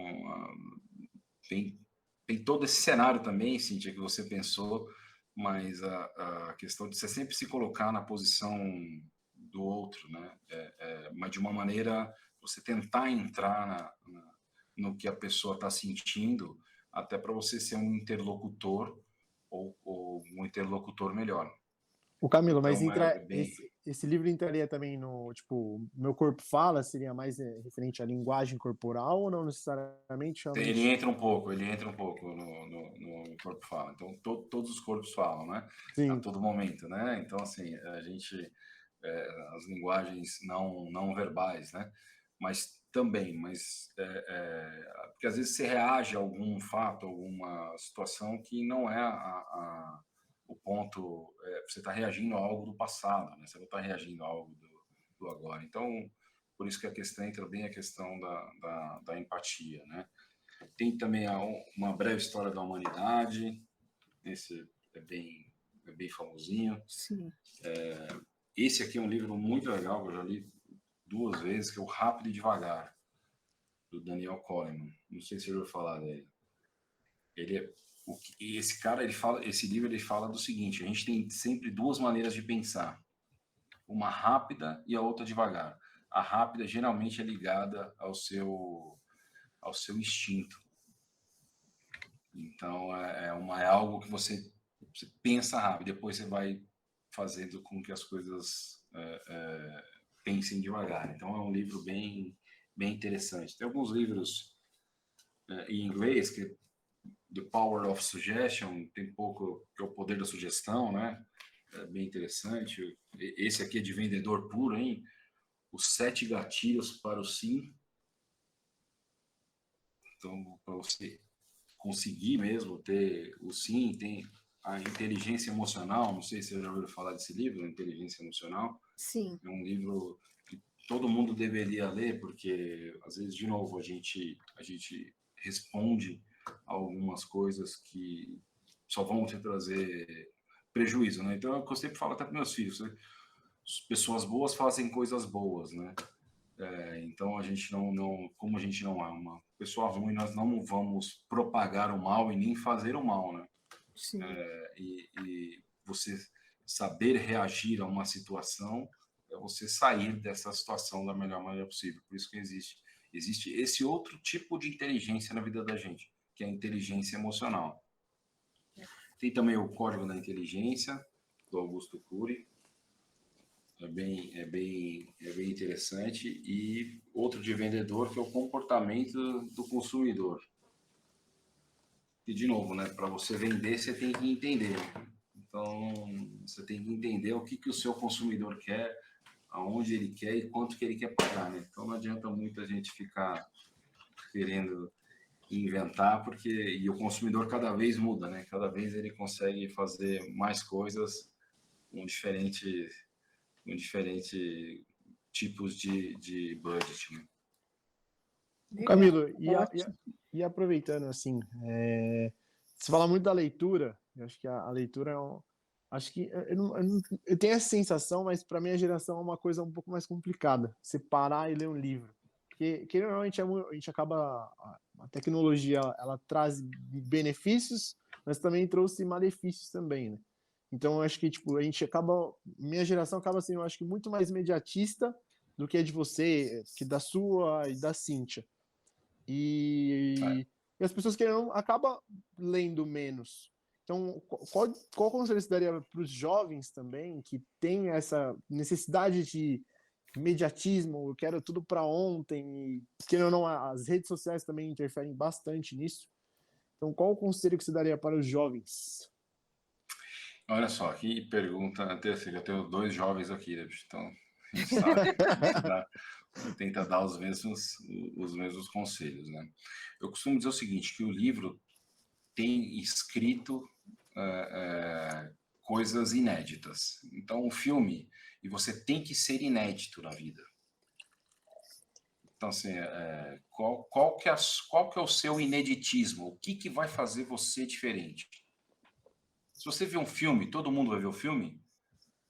tem todo esse cenário também, Cíntia, que você pensou, mas a questão de você sempre se colocar na posição do outro, né? Mas de uma maneira, você tentar entrar no que a pessoa está sentindo, até para você ser um interlocutor ou um interlocutor melhor. O Camilo, mas Então, bem... esse livro entraria também no, tipo, Meu Corpo Fala, seria mais referente à linguagem corporal ou não necessariamente? Realmente... Ele entra um pouco no Corpo Fala. Então, todos os corpos falam, né? Sim. A todo momento, né? Então, assim, a gente... as linguagens não verbais, né? Mas também, porque às vezes você reage a algum fato, alguma situação que não é o ponto, você está reagindo a algo do passado, né? Você não está reagindo a algo do agora. Então, por isso que a questão entra bem a questão da empatia, né? Tem também Uma Breve História da Humanidade, esse é bem famosinho. Sim. Esse aqui é um livro muito legal, que eu já li 2 vezes, que é O Rápido e Devagar, do Daniel Kahneman. Não sei se você já ouviu falar dele. Esse cara, esse livro ele fala do seguinte: a gente tem sempre 2 maneiras de pensar, uma rápida e a outra devagar. A rápida geralmente é ligada ao seu instinto. Então é algo que você pensa rápido, depois você vai fazendo com que as coisas pensem devagar. Então é um livro bem interessante. Tem alguns livros em inglês, que The Power of Suggestion, tem pouco, que é o poder da sugestão, né? É bem interessante. Esse aqui é de vendedor puro, hein? Os 7 gatilhos para o sim. Então, para você conseguir mesmo ter o sim, tem a inteligência emocional. Não sei se você já ouviu falar desse livro, Inteligência Emocional. Sim. É um livro que todo mundo deveria ler, porque às vezes, de novo, a gente responde a algumas coisas que só vão te trazer prejuízo, né? Então, eu sempre falo até para meus filhos, né? Pessoas boas fazem coisas boas, né? Então, a gente como a gente não é uma pessoa ruim, nós não vamos propagar o mal e nem fazer o mal, né? Sim. E você saber reagir a uma situação é você sair dessa situação da melhor maneira possível. Por isso que existe esse outro tipo de inteligência na vida da gente, que é a inteligência emocional. Tem também o Código da Inteligência, do Augusto Cury. É bem interessante. E outro de vendedor, que é o comportamento do consumidor. E, de novo, né, para você vender, você tem que entender. Então, você tem que entender o que o seu consumidor quer, aonde ele quer e quanto que ele quer pagar, né? Então, não adianta muito a gente ficar querendo inventar, porque o consumidor cada vez muda, né? Cada vez ele consegue fazer mais coisas com diferentes tipos de budget, né? Legal. Camilo, Ótimo. e aproveitando, assim, você fala muito da leitura, eu acho que a leitura acho que eu tenho essa sensação, mas para minha geração é uma coisa um pouco mais complicada, você parar e ler um livro. Porque, querendo ou não, a gente acaba... A tecnologia, ela traz benefícios, mas também trouxe malefícios também, né? Então, eu acho que, tipo, minha geração acaba sendo, eu acho que, muito mais imediatista do que a de você, que da sua e da Cíntia. E e as pessoas querendo acabam lendo menos. Então, qual conselho você daria para os jovens também, que têm essa necessidade de imediatismo, eu quero tudo para ontem, e querendo ou não, as redes sociais também interferem bastante nisso. Então, qual o conselho que você daria para os jovens? Olha só, que pergunta interessante. Eu tenho 2 jovens aqui, né, bicho? Então, a gente sabe, tenta dar os mesmos conselhos, né? Eu costumo dizer o seguinte, que o livro tem escrito coisas inéditas. Então, o filme, e você tem que ser inédito na vida. Então, assim, qual que é o seu ineditismo? O que vai fazer você diferente? Se você vê um filme, todo mundo vai ver o filme,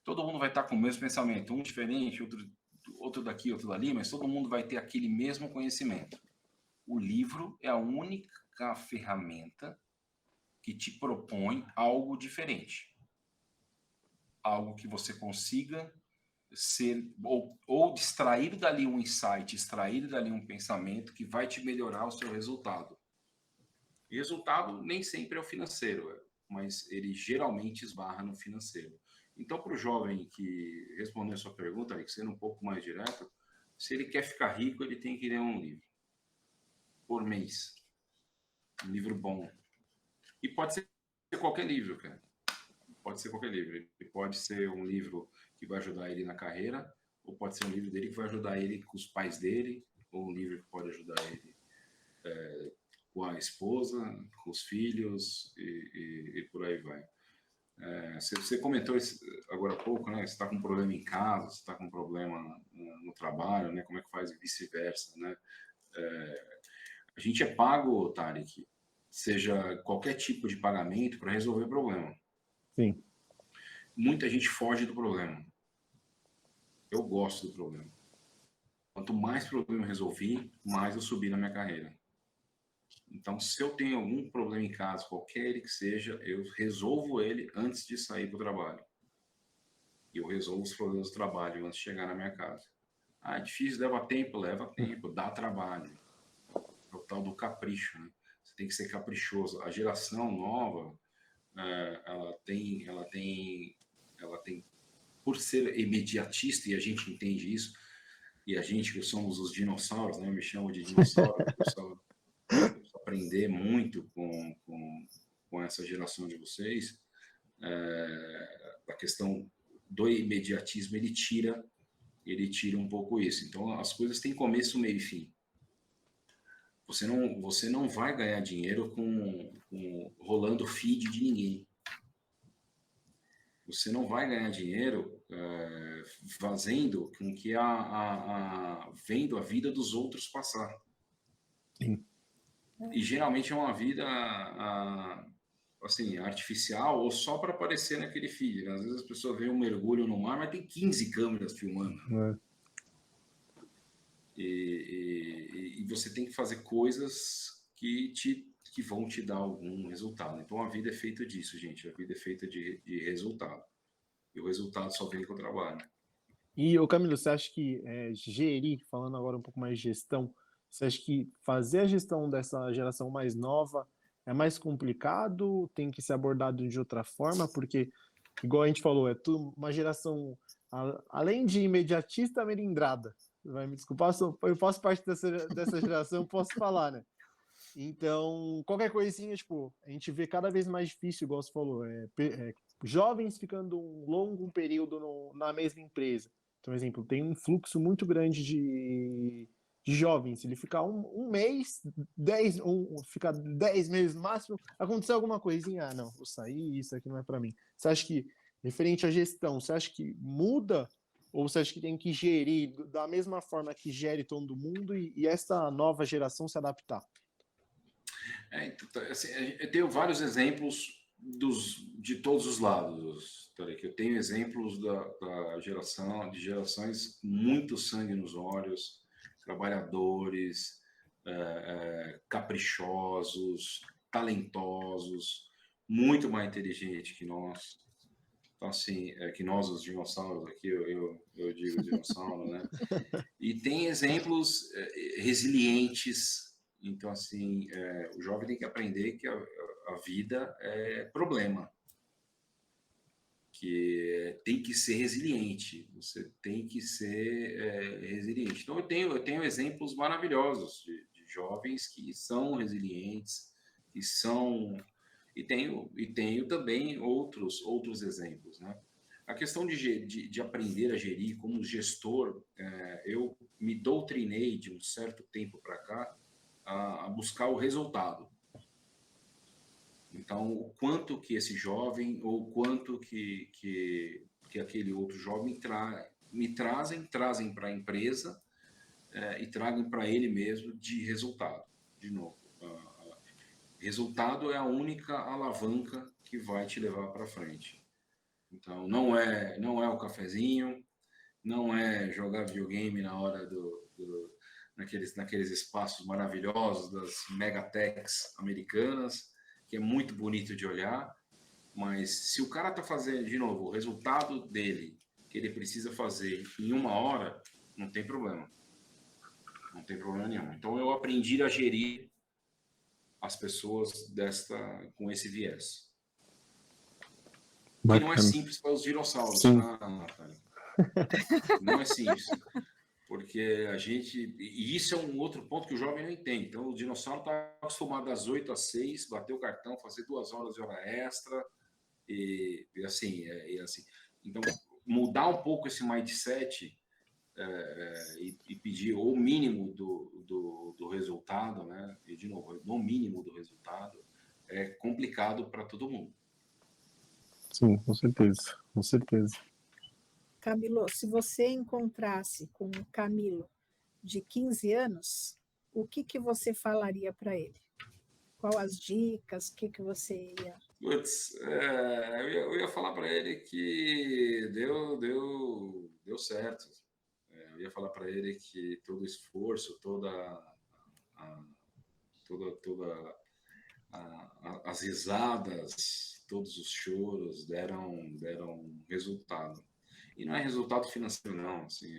todo mundo vai estar com o mesmo pensamento, um diferente, outro daqui, outro dali, mas todo mundo vai ter aquele mesmo conhecimento. O livro é a única ferramenta que te propõe algo diferente. Algo que você consiga ser, ou extrair dali um insight, extrair dali um pensamento que vai te melhorar o seu resultado. E resultado nem sempre é o financeiro, mas ele geralmente esbarra no financeiro. Então, para o jovem que respondeu a sua pergunta, Alex, sendo um pouco mais direto, se ele quer ficar rico, ele tem que ler um livro por mês. Um livro bom. E pode ser qualquer livro, cara. Pode ser qualquer livro. Ele pode ser um livro que vai ajudar ele na carreira, ou pode ser um livro dele que vai ajudar ele com os pais dele, ou um livro que pode ajudar ele com a esposa, com os filhos e por aí vai. Você comentou agora há pouco, né? Você está com um problema em casa, você está com um problema no trabalho, né? Como é que faz e vice-versa, né? A gente é pago, Tarek, seja qualquer tipo de pagamento para resolver o problema. Sim. Muita gente foge do problema. Eu gosto do problema. Quanto mais problema eu resolvi, mais eu subi na minha carreira. Então, se eu tenho algum problema em casa, qualquer ele que seja, eu resolvo ele antes de sair para o trabalho. E eu resolvo os problemas do trabalho antes de chegar na minha casa. É difícil, leva tempo, dá trabalho. É o tal do capricho, né? Você tem que ser caprichoso. A geração nova, ela tem, por ser imediatista, e a gente entende isso, e a gente que somos os dinossauros, né? Eu me chamo de dinossauro, eu preciso aprender muito com essa geração de vocês. A questão do imediatismo, ele tira um pouco isso. Então, as coisas têm começo, meio e fim. Você não vai ganhar dinheiro rolando feed de ninguém. Você não vai ganhar dinheiro fazendo com que vendo a vida dos outros passar. Sim. E geralmente é uma vida assim, artificial ou só para aparecer naquele feed. Né? Às vezes as pessoas veem um mergulho no mar, mas tem 15 câmeras filmando. E você tem que fazer coisas que vão te dar algum resultado. Então a vida é feita disso, gente. A vida é feita de resultado. E o resultado só vem com o trabalho. E, Camilo, você acha que gerir, falando agora um pouco mais de gestão, você acha que fazer a gestão dessa geração mais nova é mais complicado, tem que ser abordado de outra forma? Porque, igual a gente falou, é tudo uma geração, além de imediatista, melindrada. Vai me desculpar, eu faço parte dessa geração, posso falar, né? Então, qualquer coisinha, tipo, a gente vê cada vez mais difícil, igual você falou, jovens ficando um longo período na mesma empresa. Então, exemplo, tem um fluxo muito grande de jovens. Se ele ficar um mês, ficar 10 meses no máximo, aconteceu alguma coisinha, não, vou sair, isso aqui não é para mim. Você acha que, referente à gestão, você acha que muda ou você acha que tem que gerir da mesma forma que gere todo mundo e essa nova geração se adaptar? Então, assim, eu tenho vários exemplos de todos os lados, Tarek. Eu tenho exemplos de gerações muito sangue nos olhos, trabalhadores, caprichosos, talentosos, muito mais inteligentes que nós. Então, assim, que nós, os dinossauros aqui, eu digo dinossauro, né? E tem exemplos resilientes Então, assim, o jovem tem que aprender que a vida é problema, que tem que ser resiliente, você tem que ser resiliente. Então, eu tenho exemplos maravilhosos de jovens que são resilientes, que são... E tenho também outros exemplos, né? A questão de aprender a gerir como gestor, eu me doutrinei de um certo tempo para cá a buscar o resultado. Então, o quanto que esse jovem ou o quanto que aquele outro jovem trazem para a empresa e tragam para ele mesmo de resultado. De novo, resultado é a única alavanca que vai te levar para frente. Então, não é o cafezinho, não é jogar videogame na hora naqueles espaços maravilhosos das megatechs americanas, que é muito bonito de olhar, mas se o cara está fazendo, de novo, o resultado dele, que ele precisa fazer em 1 hora, não tem problema. Não tem problema nenhum. Então, eu aprendi a gerir as pessoas com esse viés. Que não é simples para os dinossauros, tá, Natália? Não é simples. Porque e isso é um outro ponto que o jovem não entende. Então, o dinossauro está acostumado às 8 às 6, bater o cartão, fazer 2 horas de hora extra, e assim. Então, mudar um pouco esse mindset e pedir o mínimo do resultado, né? E, de novo, no mínimo do resultado, é complicado para todo mundo. Sim, com certeza, com certeza. Camilo, se você encontrasse com o Camilo de 15 anos, o que você falaria para ele? Qual as dicas? O que você ia... Putz, eu ia falar para ele que deu certo. Eu ia falar para ele que todo o esforço, as risadas, todos os choros deram resultado. E não é resultado financeiro, não. Assim,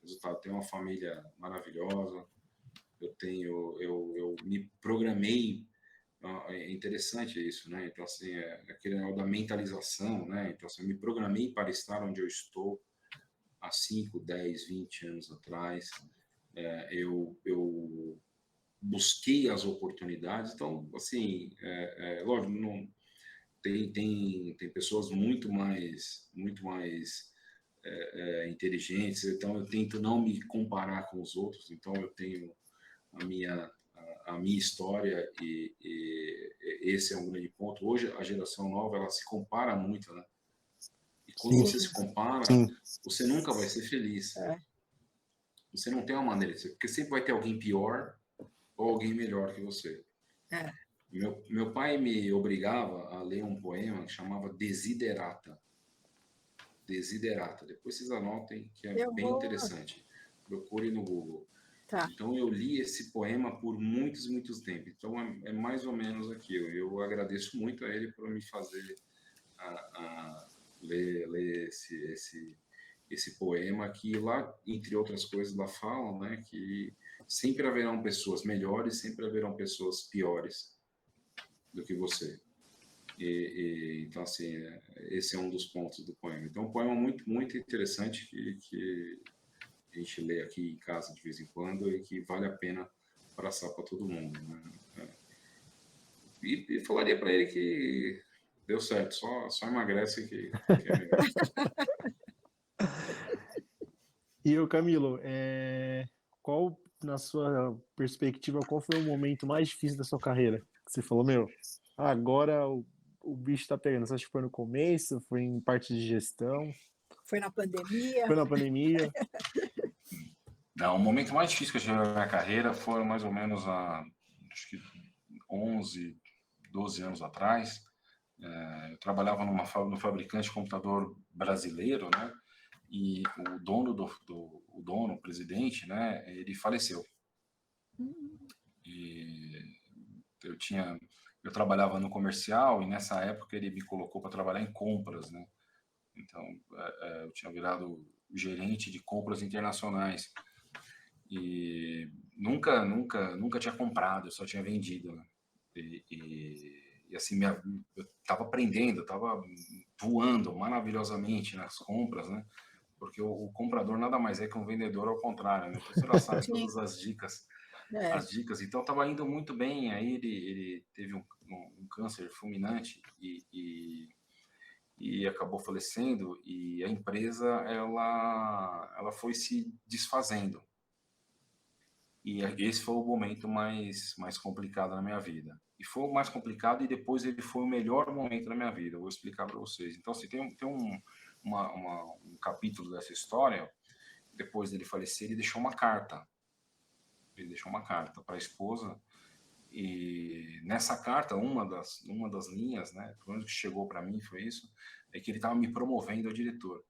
resultado. Tenho uma família maravilhosa. Eu me programei. É interessante isso, né? Então, assim, aquele negócio da mentalização, né? Então, assim, eu me programei para estar onde eu estou há 5, 10, 20 anos atrás. Eu busquei as oportunidades. Então, assim, lógico, não, tem pessoas muito mais inteligentes. Então, eu tento não me comparar com os outros. Então, eu tenho a minha história e esse é um grande ponto. Hoje, a geração nova, ela se compara muito, né? E quando você se compara, você nunca vai ser feliz. Você não tem uma maneira de ser, porque sempre vai ter alguém pior ou alguém melhor que você. Meu pai me obrigava a ler um poema que chamava Desiderata. Desiderata. Depois vocês anotem, que é bem interessante. Procure no Google. Tá. Então, eu li esse poema por muitos tempos. Então, é mais ou menos aquilo. Eu agradeço muito a ele por me fazer ler esse poema, que lá, entre outras coisas, lá falam, né, que sempre haverão pessoas melhores, sempre haverão pessoas piores do que você. Então, assim, esse é um dos pontos do poema. Então, é um poema muito interessante que a gente lê aqui em casa de vez em quando e que vale a pena passar para todo mundo, né? E falaria para ele que deu certo, só emagrece que é melhor. E o Camilo, qual, na sua perspectiva, qual foi o momento mais difícil da sua carreira? Que você falou, agora o bicho tá pegando. Você acha que foi no começo? Foi em parte de gestão? Foi na pandemia? Foi na pandemia? Não, o momento mais difícil que eu tive na minha carreira foi mais ou menos acho que 11, 12 anos atrás. Eu trabalhava no fabricante de computador brasileiro, né? E o dono, o presidente, né? Ele faleceu. E eu trabalhava no comercial e nessa época ele me colocou para trabalhar em compras, né? Então eu tinha virado gerente de compras internacionais. E nunca tinha comprado, eu só tinha vendido, né? E assim, eu estava aprendendo, estava voando maravilhosamente nas compras, né? Porque o comprador nada mais é que um vendedor ao contrário, né? Então você já sabe Sim, todas as dicas, é. Então estava indo muito bem. Aí ele teve um câncer fulminante e acabou falecendo. E a empresa ela foi se desfazendo. E esse foi o momento mais complicado na minha vida. E foi o mais complicado e depois ele foi o melhor momento da minha vida. Eu vou explicar para vocês. Então, assim, tem um capítulo dessa história. Depois dele falecer, ele deixou uma carta. Ele deixou uma carta para a esposa. E nessa carta, uma das linhas, né, pelo menos que chegou para mim foi isso, é que ele estava me promovendo a diretor.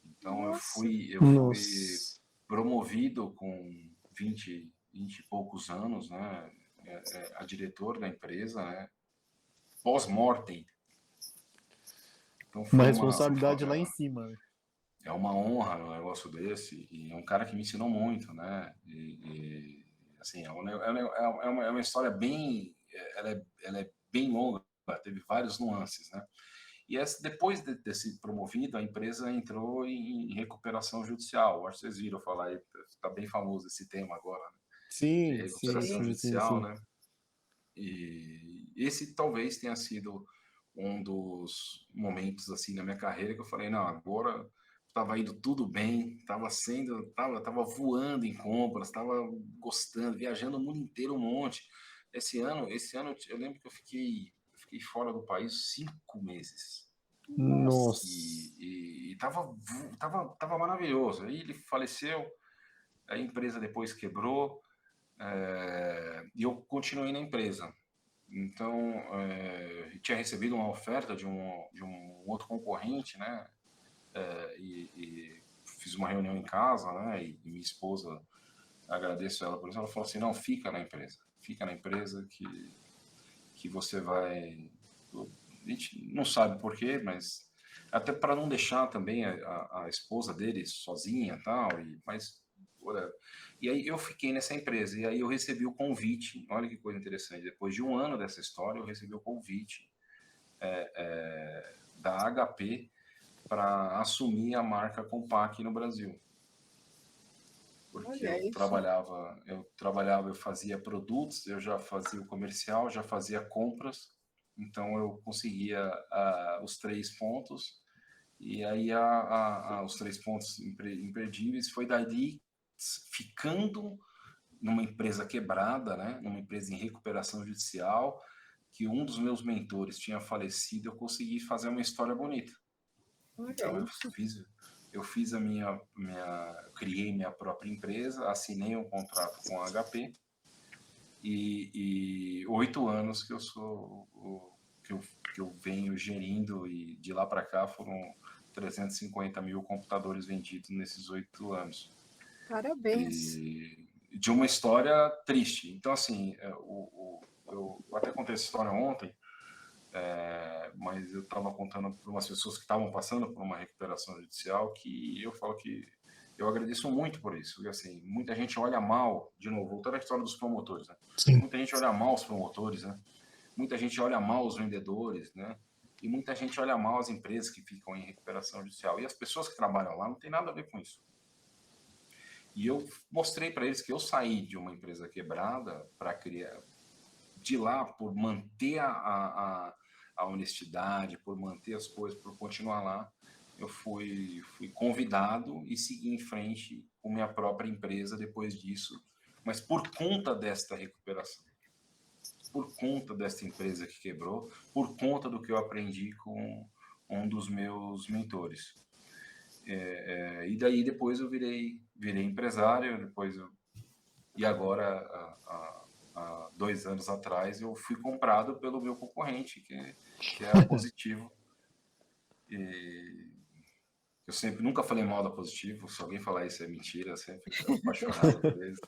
Então, Nossa, eu fui Nossa. promovido com 20 e poucos anos, né, a diretor da empresa, né, pós-mortem. Então, Uma responsabilidade lá em cima, né? é uma honra um negócio desse, e é um cara que me ensinou muito, né, assim, é uma história bem, ela é bem longa, teve vários nuances, né. E depois desse promovido, a empresa entrou em recuperação judicial. Acho que vocês viram falar aí, está bem famoso esse tema agora, né? De Sim, sim, recuperação sim. sim, sim, judicial, sim. né? E esse talvez tenha sido um dos momentos assim na minha carreira que eu falei, não, agora estava indo tudo bem, tava voando em compras, estava gostando, viajando o mundo inteiro um monte. Esse ano eu lembro que eu fiquei fora do país 5 meses Nossa, Nossa. e tava maravilhoso. Aí ele faleceu, a empresa depois quebrou, e eu continuei na empresa. Então, tinha recebido uma oferta de um outro concorrente, né? E fiz uma reunião em casa, né? E minha esposa, agradeço ela por isso, ela falou assim, não, fica na empresa que você vai... A gente não sabe por quê, mas até para não deixar também a esposa dele sozinha tal, mas whatever. E aí eu fiquei nessa empresa, e aí eu recebi o convite, olha que coisa interessante, depois de um ano dessa história, eu recebi o convite da HP para assumir a marca Compaq no Brasil. Porque olha isso. eu fazia produtos, eu já fazia o comercial, já fazia compras, então eu conseguia os 3 pontos, e aí os 3 pontos imperdíveis, foi dali ficando numa empresa quebrada, né, numa empresa em recuperação judicial, que um dos meus mentores tinha falecido, eu consegui fazer uma história bonita. Olha Então isso. eu fiz criei minha própria empresa, assinei um contrato com a HP e 8 anos que eu sou que eu venho gerindo, e de lá para cá foram 350 mil computadores vendidos nesses 8 anos. Parabéns. E de uma história triste. Então, assim, eu até contei essa história ontem, mas eu estava contando para umas pessoas que estavam passando por uma recuperação judicial, que eu falo que eu agradeço muito por isso. Porque, assim, muita gente olha mal, de novo, voltando à história dos promotores, né? Sim. Muita gente olha mal os promotores, né? Muita gente olha mal os vendedores, né? E muita gente olha mal as empresas que ficam em recuperação judicial. E as pessoas que trabalham lá não tem nada a ver com isso. E eu mostrei para eles que eu saí de uma empresa quebrada para criar, de lá, por manter a honestidade, por manter as coisas, por continuar lá, eu fui convidado e segui em frente com minha própria empresa depois disso, mas por conta desta recuperação, por conta desta empresa que quebrou, por conta do que eu aprendi com um dos meus mentores. E daí depois eu virei empresário, e agora, há 2 anos atrás, eu fui comprado pelo meu concorrente, que é a Positivo. E eu nunca falei mal da Positivo, se alguém falar isso é mentira, eu sempre fui apaixonado por eles.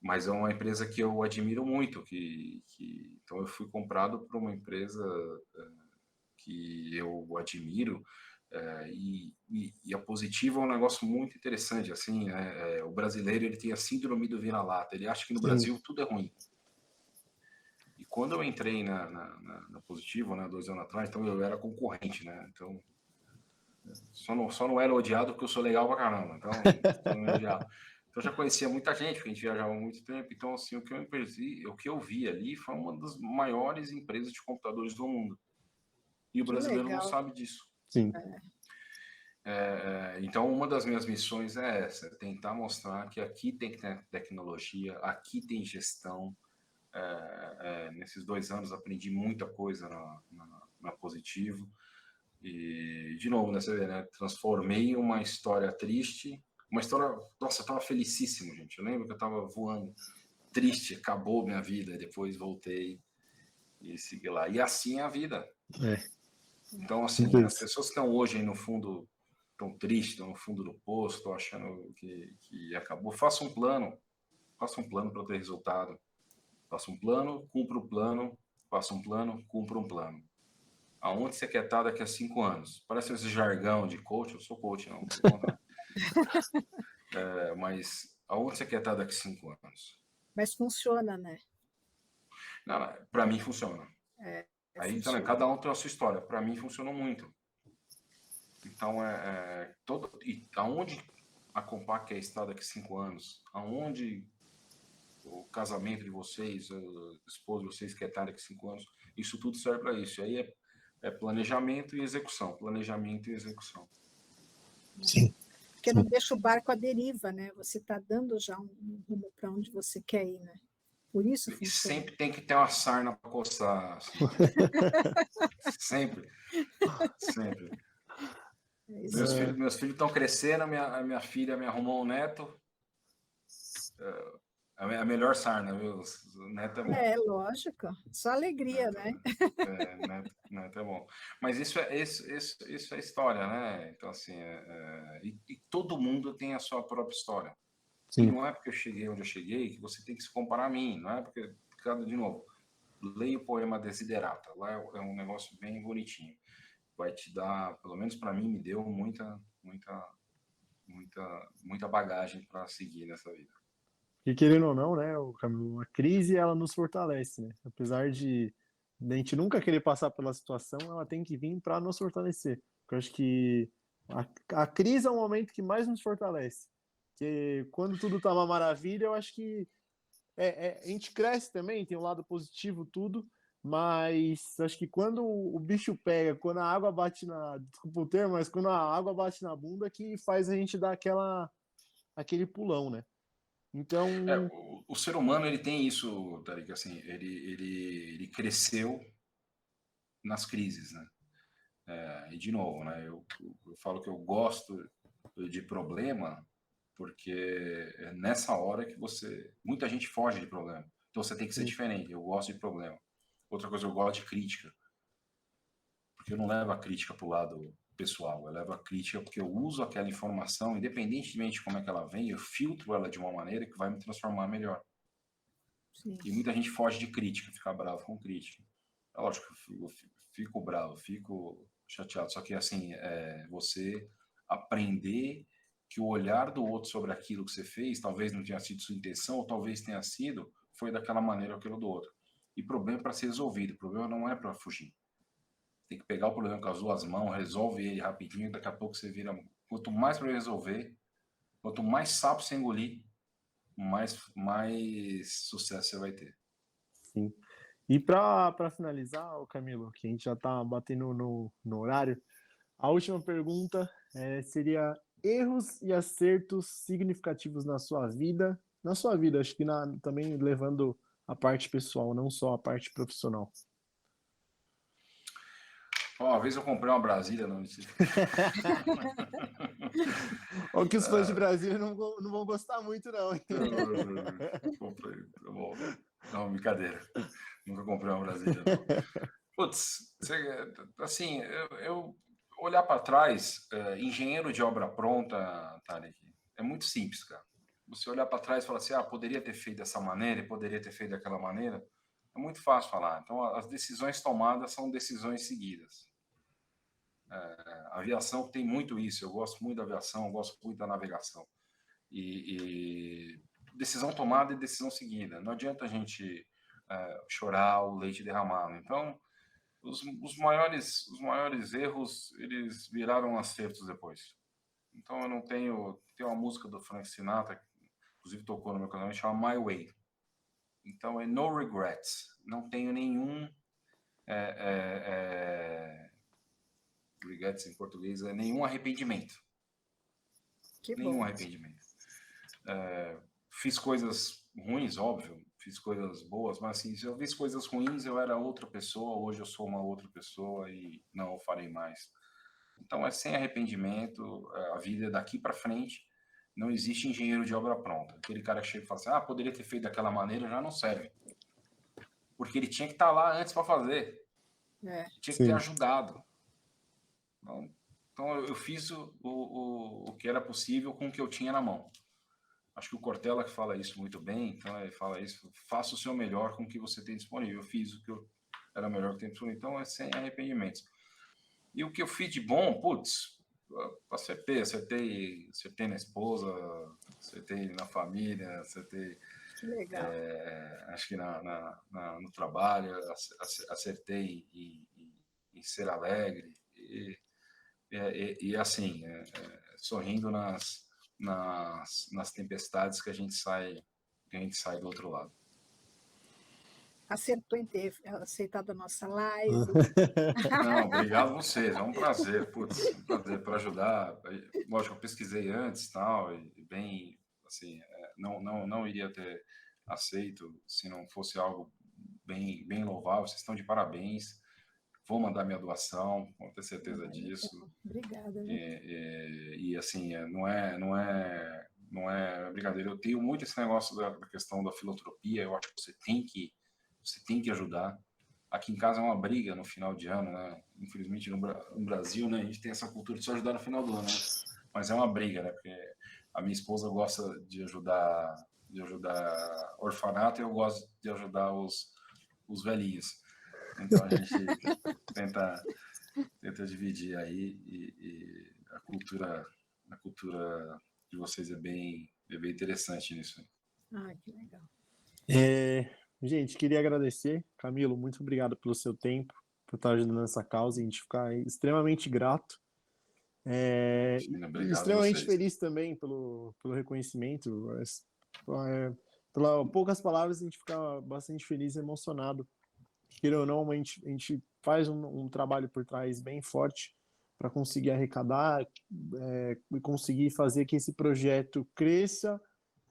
Mas é uma empresa que eu admiro muito, então eu fui comprado por uma empresa que eu admiro, E a Positivo é um negócio muito interessante, assim, o brasileiro ele tem a síndrome do vira-lata, ele acha que no Brasil tudo é ruim. E quando eu entrei na Positivo, né, 2 anos atrás, então eu era concorrente, né, então só não era odiado porque eu sou legal pra caramba, então não era odiado. Então eu já conhecia muita gente, porque a gente viajava há muito tempo, então assim, o que eu vi ali foi uma das maiores empresas de computadores do mundo. E o Que brasileiro não legal. sabe disso. Sim. Então, uma das minhas missões é essa, tentar mostrar que aqui tem tecnologia, aqui tem gestão. Nesses 2 anos aprendi muita coisa na Positivo. E, de novo, você vê, né? Transformei uma história triste, uma história... Nossa, eu estava felicíssimo, gente. Eu lembro que eu estava voando triste, acabou minha vida, depois voltei e segui lá. E assim é a vida. Então, assim, as pessoas que estão hoje aí no fundo, estão tristes, estão no fundo do poço, estão achando que acabou, faça um plano para ter resultado. Faça um plano, cumpra o plano, faça um plano, cumpra um plano. Aonde você quer estar daqui a 5 anos? Parece esse jargão de coach, eu sou coach, não, pelo contrário. Mas aonde você quer estar daqui a 5 anos? Mas funciona, né? Para mim funciona. Aí funciona. cada um tem a sua história. Para mim funcionou muito. Então, e aonde a Compaq quer estar daqui a 5 anos? Aonde o casamento de vocês, o esposo de vocês quer estar daqui a 5 anos? Isso tudo serve para isso. Aí é planejamento e execução. Planejamento e execução. Sim. Porque não deixa o barco à deriva, né? Você está dando já um rumo para onde você quer ir, né? Por isso funciona. Sempre tem que ter uma sarna para coçar. Assim. Sempre. Meus filhos estão crescendo, a minha filha me arrumou um neto. A melhor sarna, viu? Neto é bom. Lógico. Só alegria, né? Neto é bom. Mas isso é história, né? Então, assim, e todo mundo tem a sua própria história. Sim. E não é porque eu cheguei onde eu cheguei que você tem que se comparar a mim. Não é porque, de novo, leia o poema Desiderata. Lá é um negócio bem bonitinho. Vai te dar, pelo menos para mim, me deu muita bagagem para seguir nessa vida. E querendo ou não, né, Camilo, a crise ela nos fortalece, né? Apesar de a gente nunca querer passar pela situação, ela tem que vir para nos fortalecer. Porque eu acho que a crise é o momento que mais nos fortalece. Porque quando tudo tá uma maravilha, eu acho que a gente cresce também, tem um lado positivo, tudo, mas acho que quando o bicho pega, quando a água bate desculpa o termo, mas quando a água bate na bunda, que faz a gente dar aquele pulão, né? Então... o ser humano, ele tem isso, Tariq, assim, ele cresceu nas crises, né? E, de novo, né, eu falo que eu gosto de problema porque é nessa hora que muita gente foge de problema. Então você tem que ser diferente. Eu gosto de problema. Outra coisa, eu gosto de crítica. Porque eu não levo a crítica para o lado pessoal. Eu levo a crítica porque eu uso aquela informação, independentemente de como é que ela vem, eu filtro ela de uma maneira que vai me transformar melhor. Sim. E muita gente foge de crítica, fica bravo com crítica. É lógico que eu fico bravo, fico chateado. Só que, assim, você aprender que o olhar do outro sobre aquilo que você fez, talvez não tenha sido sua intenção, ou talvez tenha sido, foi daquela maneira aquilo do outro. E problema é para ser resolvido, o problema não é para fugir. Tem que pegar o problema com as 2 mãos, resolve ele rapidinho, daqui a pouco você vira... Quanto mais para resolver, quanto mais sapo você engolir, mais sucesso você vai ter. Sim. E para finalizar, Camilo, que a gente já está batendo no horário, a última pergunta seria erros e acertos significativos na sua vida, acho que também levando a parte pessoal, não só a parte profissional. Uma vez eu comprei uma Brasília no Ou que os fãs de Brasília não vão gostar muito, não. Comprei, tá bom. Não, brincadeira. Nunca comprei uma Brasília, não. Putz, assim, eu olhar para trás, engenheiro de obra pronta, Tarek, é muito simples, cara. Você olhar para trás e falar assim, poderia ter feito dessa maneira e poderia ter feito daquela maneira, é muito fácil falar. Então, as decisões tomadas são decisões seguidas. A aviação tem muito isso, eu gosto muito da aviação, eu gosto muito da navegação. E decisão tomada e decisão seguida. Não adianta a gente chorar o leite derramado. Então, os maiores erros, eles viraram acertos depois. Então, eu não tenho... Tem uma música do Frank Sinatra, inclusive tocou no meu casamento, chama My Way. Então, é no regrets. Não tenho nenhum... regrets em português é nenhum arrependimento. Que Nenhum bom. arrependimento. Fiz coisas ruins, óbvio, fiz coisas boas, mas assim, se eu fiz coisas ruins, eu era outra pessoa, hoje eu sou uma outra pessoa e não o farei mais. Então, é sem arrependimento, a vida é daqui para frente, não existe engenheiro de obra pronta. Aquele cara que chega e fala assim, poderia ter feito daquela maneira, já não serve. Porque ele tinha que estar lá antes para fazer. Tinha que ter ajudado. Então, eu fiz o que era possível com o que eu tinha na mão. Acho que o Cortella que fala isso muito bem, então ele fala isso, faça o seu melhor com o que você tem disponível. Eu fiz o que era melhor que tem disponível, então é sem arrependimentos. E o que eu fiz de bom, acertei na esposa, acertei na família, acertei... Que legal. Acho que no trabalho, acertei em ser alegre e assim, sorrindo nas tempestades que a gente sai do outro lado. Acertou em ter aceitado a nossa live. Não, obrigado a vocês, é um prazer, um prazer para ajudar. Lógico, eu pesquisei antes tal, e bem, assim, não iria ter aceito se não fosse algo bem louvável. Vocês estão de parabéns. Vou mandar minha doação, com ter certeza disso. Obrigada. E assim, não é brincadeira. Eu tenho muito esse negócio da questão da filantropia. Eu acho que você tem que ajudar. Aqui em casa é uma briga no final de ano, né? Infelizmente no Brasil, né, a gente tem essa cultura de só ajudar no final do ano, né? Mas é uma briga, né? Porque a minha esposa gosta de ajudar orfanato e eu gosto de ajudar os velhinhos. Então a gente tenta dividir aí e a cultura de vocês é bem interessante nisso. Que legal. Gente, queria agradecer, Camilo, muito obrigado pelo seu tempo, por estar ajudando nessa causa, a gente fica extremamente grato. Extremamente feliz também pelo reconhecimento. Pelas poucas palavras, a gente fica bastante feliz e emocionado. Queira ou não, a gente faz um trabalho por trás bem forte para conseguir arrecadar e conseguir fazer que esse projeto cresça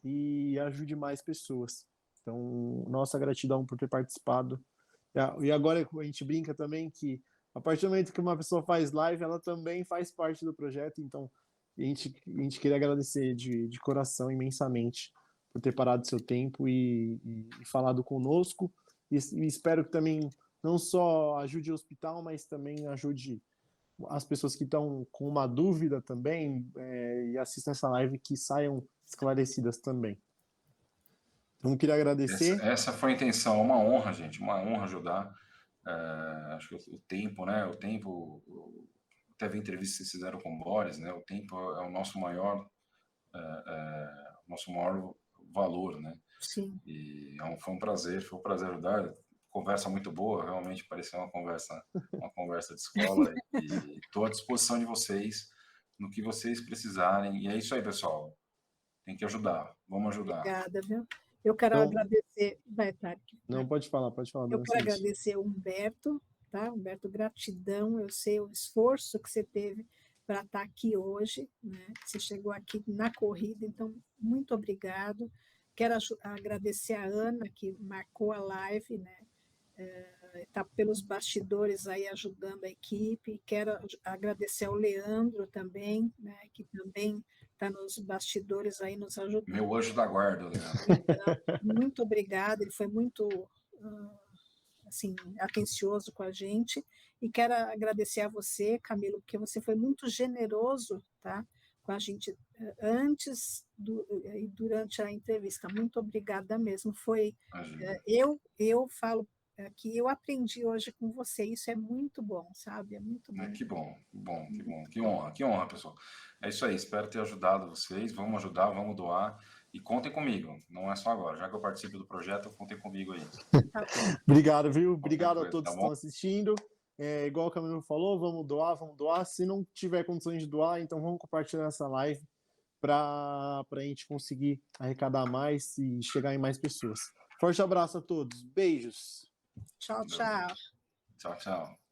e ajude mais pessoas. Então, nossa gratidão por ter participado. E agora a gente brinca também que a partir do momento que uma pessoa faz live, ela também faz parte do projeto. Então, a gente queria agradecer de coração imensamente por ter parado seu tempo e falado conosco. E espero que também não só ajude o hospital, mas também ajude as pessoas que estão com uma dúvida também e assistam essa live, que saiam esclarecidas também. Então, queria agradecer. Essa foi a intenção, uma honra, gente, uma honra ajudar. Acho que o tempo, né? Teve entrevista que vocês fizeram com o Boris, né? O tempo é o nosso maior valor, né? Sim. E foi um prazer ajudar. Conversa muito boa, realmente pareceu uma conversa de escola e estou à disposição de vocês no que vocês precisarem. E é isso aí, pessoal. Tem que ajudar. Vamos ajudar. Obrigada, viu? Eu quero agradecer. Vai, Tarek. Não, pode falar. Eu quero agradecer o Humberto, tá? Humberto, gratidão. Eu sei o esforço que você teve para estar aqui hoje, né? Você chegou aqui na corrida, então, muito obrigado. Quero agradecer a Ana, que marcou a live, né? Está pelos bastidores aí ajudando a equipe. Quero agradecer ao Leandro também, né? Que também está nos bastidores aí nos ajudando. Meu anjo da guarda, Leandro. Então, muito obrigada, ele foi muito assim, atencioso com a gente. E quero agradecer a você, Camilo, porque você foi muito generoso, tá? Com a gente antes e durante a entrevista. Muito obrigada mesmo. Eu falo que eu aprendi hoje com você. Isso é muito bom, sabe? É muito bom. Que bom, que bom, que bom. Que honra, pessoal. É isso aí, espero ter ajudado vocês. Vamos ajudar, vamos doar. E contem comigo, não é só agora. Já que eu participo do projeto, contem comigo aí. Tá. Obrigado, viu? Obrigado a coisa, todos tá que bom? estão assistindo. Igual o Camilo falou, vamos doar, vamos doar. Se não tiver condições de doar, então vamos compartilhar essa live para a gente conseguir arrecadar mais e chegar em mais pessoas. Forte abraço a todos. Beijos. Tchau, tchau. Tchau, tchau.